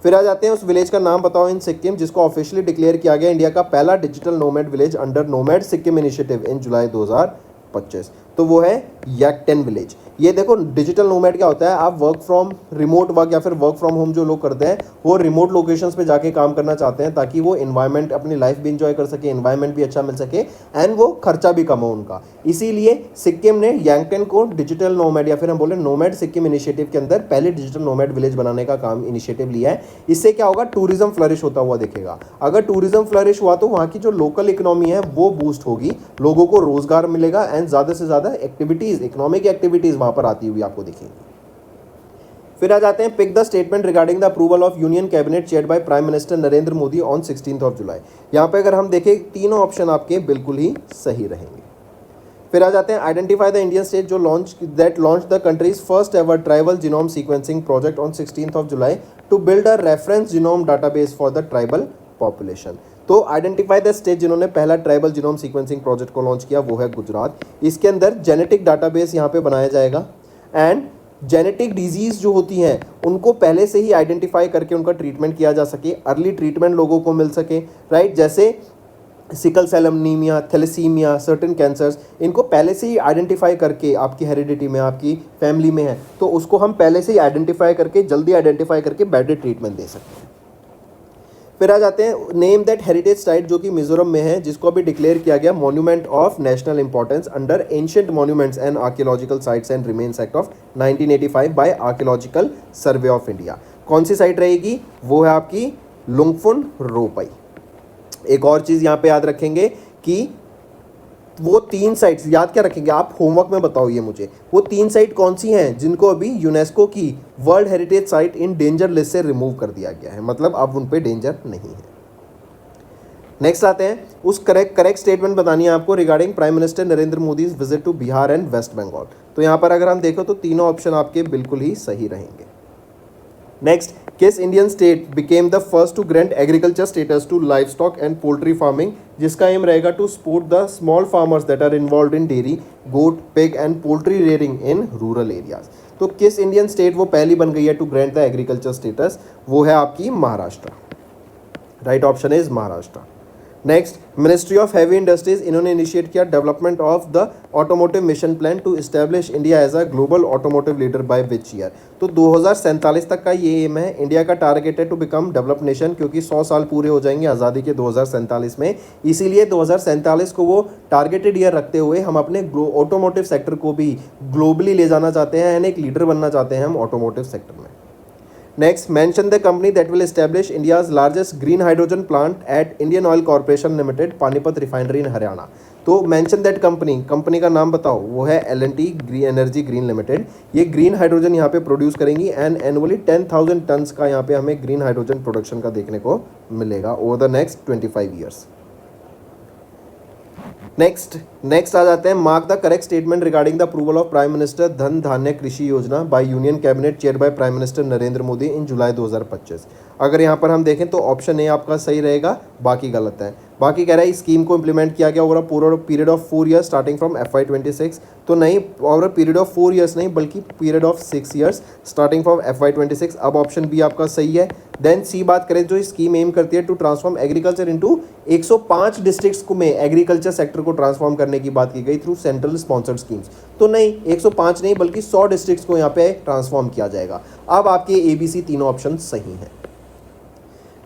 फिर आ जाते हैं, उस विलेज का नाम बताओ इन सिक्किम, जिसको ऑफिशियली डिक्लेयर किया गया इंडिया का पहला digital nomad village under nomad Sikkim initiative in July 2025। तो वो है याकटेन विलेज। ये देखो डिजिटल नोमैड क्या होता है, आप वर्क फ्रॉम रिमोट वर्क या फिर वर्क फ्रॉम होम जो लोग करते हैं, वो रिमोट लोकेशंस पे जाके काम करना चाहते हैं, ताकि वो इन्वायरमेंट, अपनी लाइफ भी इंजॉय कर सके, इन्वायरमेंट भी अच्छा मिल सके एंड वो खर्चा भी कम हो उनका। इसीलिए सिक्किम ने याकटेन को डिजिटल नोमैड या फिर हम बोले नोमैड सिक्किम इनिशिएटिव के अंदर पहले डिजिटल नोमैड विलेज बनाने का काम इनिशिएटिव लिया है। इससे क्या होगा, टूरिज्म फ्लरिश होता हुआ दिखेगा। अगर टूरिज्म फ्लरिश हुआ तो वहाँ की जो लोकल इकोनॉमी है वो बूस्ट होगी, लोगों को रोजगार मिलेगा एंड ज़्यादा से ज़्यादा एक्टिविटीज़, इकोनॉमिक एक्टिविटीज़ वहाँ पर आती हुई आपको दिखेगी। फिर आ जाते हैं, pick the statement regarding the approval of union cabinet chaired by prime minister Narendra Modi on 16 July. यहाँ पे अगर हम देखें, तीनों ऑप्शन आपके बिल्कुल ही सही रहेंगे। फिर आ जाते हैं, आइडेंटिफाई द इंडियन स्टेट जो launch the country's first ever tribal genome sequencing project on 16 July to build a reference genome database for the tribal population. तो आइडेंटिफाई द स्टेट जिन्होंने पहला ट्राइबल जीनोम सीक्वेंसिंग प्रोजेक्ट को launch किया, वो है गुजरात। इसके अंदर जेनेटिक डाटाबेस यहाँ पे बनाया जाएगा एंड जेनेटिक डिजीज़ जो होती हैं उनको पहले से ही आइडेंटिफाई करके उनका ट्रीटमेंट किया जा सके, अर्ली ट्रीटमेंट लोगों को मिल सके, राइट। जैसे sickle cell anaemia, thalassaemia, certain cancers, इनको पहले से ही आइडेंटिफाई करके, आपकी हेरिडिटी में, आपकी फैमिली में है तो उसको हम पहले से ही आइडेंटिफाई करके, जल्दी आइडेंटिफाई करके बेटर ट्रीटमेंट दे सकते हैं। फिर आ जाते हैं, नेम दैट हेरिटेज साइट जो कि मिजोरम में है, जिसको अभी डिक्लेयर किया गया monument of national importance under ancient monuments and archaeological sites and remains act of 1985 by archaeological survey of India. कौन सी साइट रहेगी? वो है आपकी लुंगफुन रोपई। एक और चीज़ यहाँ पे याद रखेंगे कि वो 3 साइट्स याद क्या रखेंगे आप, होमवर्क में बताओ ये मुझे, वो 3 साइट कौन सी हैं जिनको अभी यूनेस्को की world heritage site in danger list से रिमूव कर दिया गया है, मतलब अब उन पे डेंजर नहीं है। नेक्स्ट आते हैं, उस करेक्ट स्टेटमेंट बतानी है आपको regarding prime minister Narendra Modi visit to Bihar and West Bengal. तो यहाँ पर अगर हम देखो तो तीनों ऑप्शन आपके बिल्कुल ही सही रहेंगे। नेक्स्ट, किस Indian state became the first to grant agriculture status to livestock and poultry farming, जिसका एम रहेगा to support the small farmers that are involve in dairy, goat, pig and poultry rearing in rural areas. तो किस Indian state वो पहली बन गई है to grant the agriculture status? वो है आपकी Maharashtra. Right option is Maharashtra. Next, ministry of heavy industries, इन्होंने इनिशिएट किया development of the automotive mission plan to establish India as a global automotive leader by which year? तो 2047 तक का ये M है। इंडिया का टारगेट है टू बिकम डेवलप नेशन, क्योंकि 100 साल पूरे हो जाएंगे आज़ादी के 2047 में। इसीलिए 2047 को वो टारगेटेड ईयर रखते हुए हम अपने ऑटोमोटिव सेक्टर को भी ग्लोबली ले जाना चाहते हैं एंड एक लीडर बनना चाहते हैं हम ऑटोमोटिव सेक्टर में। Next, mention the company that will establish India's largest green hydrogen plant at Indian Oil Corporation Limited, Panipat Refinery in Haryana. तो mention that company, कंपनी का नाम बताओ। वो है L&T green energy green limited. ये green hydrogen यहाँ पे produce करेंगी एंड एनुअली 10,000 टन्स का यहाँ पे हमें ग्रीन हाइड्रोजन प्रोडक्शन का देखने को मिलेगा over the next 25 years. Next आ जाते हैं, mark the correct statement regarding the approval of prime minister Dhan Dhaanya Krishi Yojana by union cabinet chair by prime minister Narendra Modi in July 2025। अगर यहाँ पर हम देखें तो ऑप्शन ए आपका सही रहेगा, बाकी गलत है। बाकी कह रहा है इस स्कीम को इंप्लीमेंट किया गया ओवर अ पूरा period of 4 years starting from FY26। तो नहीं, over a period of 4 years नहीं बल्कि period of 6 years starting from FY26। अब ऑप्शन बी आपका सही है। देन सी बात करें जो स्कीम एम करती है to transform agriculture into 105 districts को में एग्रीकल्चर सेक्टर को ट्रांसफॉर्म करने की बात की गई थ्रू सेंट्रल स्पॉन्सर्ड स्कीम्स। तो नहीं, 105 नहीं बल्कि 100 डिस्ट्रिक्ट्स को यहाँ पे ट्रांसफॉर्म किया जाएगा। अब आपके ABC तीनों ऑप्शन सही हैं।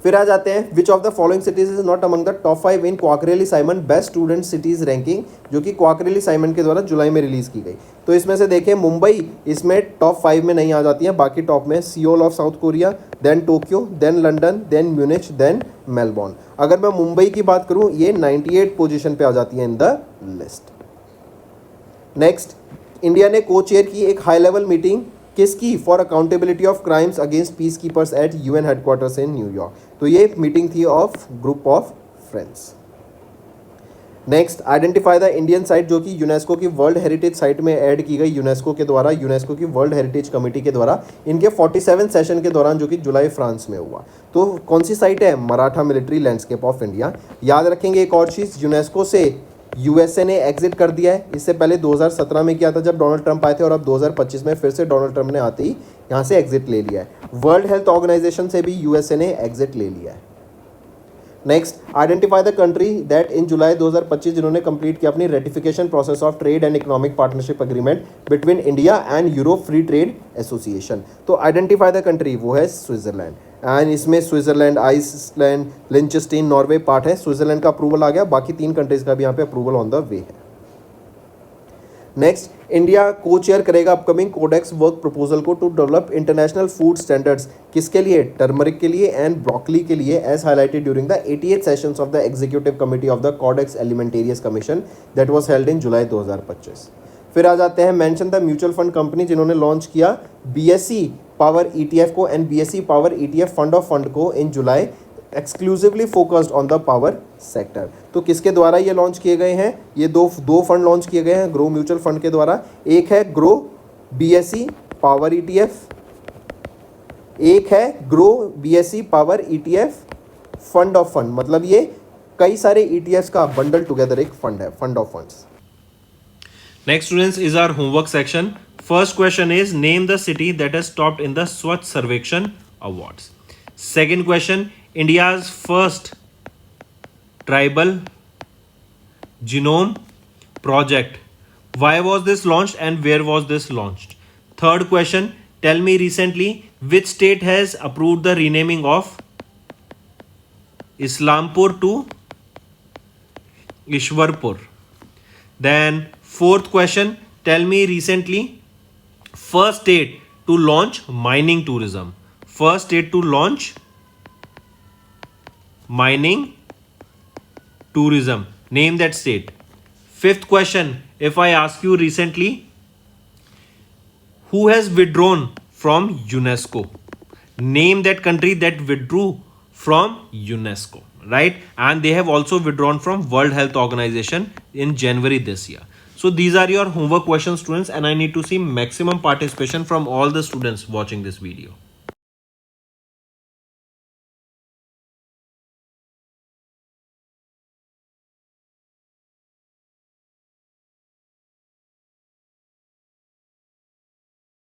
फिर आ जाते हैं, which of the following cities is not among the top 5 in Quacquarelli Symonds best student cities ranking, जो कि क्वाकरेली साइमन के द्वारा जुलाई में रिलीज की गई। तो इसमें से देखें, मुंबई इसमें टॉप 5 में नहीं आ जाती है, बाकी टॉप में Seoul of South Korea, then Tokyo, then London, then Munich, then Melbourne. अगर मैं मुंबई की बात करूं, ये 98 पोजीशन पे आ जाती है in the list. Next, India ने को चेयर की एक हाई लेवल मीटिंग किसकी? For accountability of crimes against peacekeepers at UN headquarters in New York. तो ये मीटिंग थी of group of friends. Next, identify the Indian site जो कि यूनेस्को की वर्ल्ड हेरिटेज साइट में ऐड की गई यूनेस्को के द्वारा, यूनेस्को की वर्ल्ड हेरिटेज कमेटी के द्वारा, इनके 47 सेशन के दौरान जो कि जुलाई फ्रांस में हुआ। तो कौन सी साइट है? Maratha military landscape of India. याद रखेंगे एक और चीज़, यूनेस्को से USA ने एग्जिट कर दिया है। इससे पहले 2017 में किया था जब डोनाल्ड ट्रंप आए थे, और अब 2025 में फिर से डोनाल्ड ट्रंप ने आते ही यहाँ से एग्जिट ले लिया है। वर्ल्ड हेल्थ ऑर्गेनाइजेशन से भी USA ने एग्जिट ले लिया है। Next, identify the country that in July 2025 जिन्होंने कंप्लीट किया अपनी ratification process of trade and economic partnership agreement between India and Europe free trade association. तो आइडेंटिफाई द कंट्री, वो है स्विट्जरलैंड। एंड इसमें Switzerland, Iceland, Liechtenstein, Norway part है। Switzerland का approval आ गया, बाकी 3 कंट्रीज का भी यहाँ पे अप्रूवल ऑन द वे है। नेक्स्ट, इंडिया को चेयर करेगा अपकमिंग कोडेक्स वर्क प्रपोजल को to develop international food standards. किसके लिए? टर्मरिक के लिए एंड ब्रोकली के लिए, as highlighted during the 88 sessions of the executive committee of the codex alimentarius commission that was held in July 2025। फिर आ जाते हैं, mention the mutual fund company जिन्होंने लॉन्च किया BSE पावर ETF को and BSE power ETF fund of fund को in July, exclusively focused on the power sector. तो किसके द्वारा ये लॉन्च किए गए हैं? ये दो फंड लॉन्च किए गए हैं ग्रो म्यूचुअल फंड के द्वारा। एक है ग्रो BSE पावर ETF, एक है grow BSE power ETF fund of fund. मतलब ये कई सारे ETFs का बंडल टुगेदर एक फंड है, fund of funds. Next, students, is our homework section. First question is, name the city that has topped in the Swachh Sarvekshan Awards. Second question, India's first tribal genome project. Why was this launched and where was this launched? Third question, tell me recently which state has approved the renaming of Islampur to Ishwarpur. Then fourth question, tell me recently first state to launch mining tourism. First state to launch mining tourism. Name that state. Fifth question, if I ask you recently who has withdrawn from UNESCO, name that country that withdrew from UNESCO, right? And they have also withdrawn from World Health Organization in January this year. So these are your homework questions, students, and I need to see maximum participation from all the students watching this video.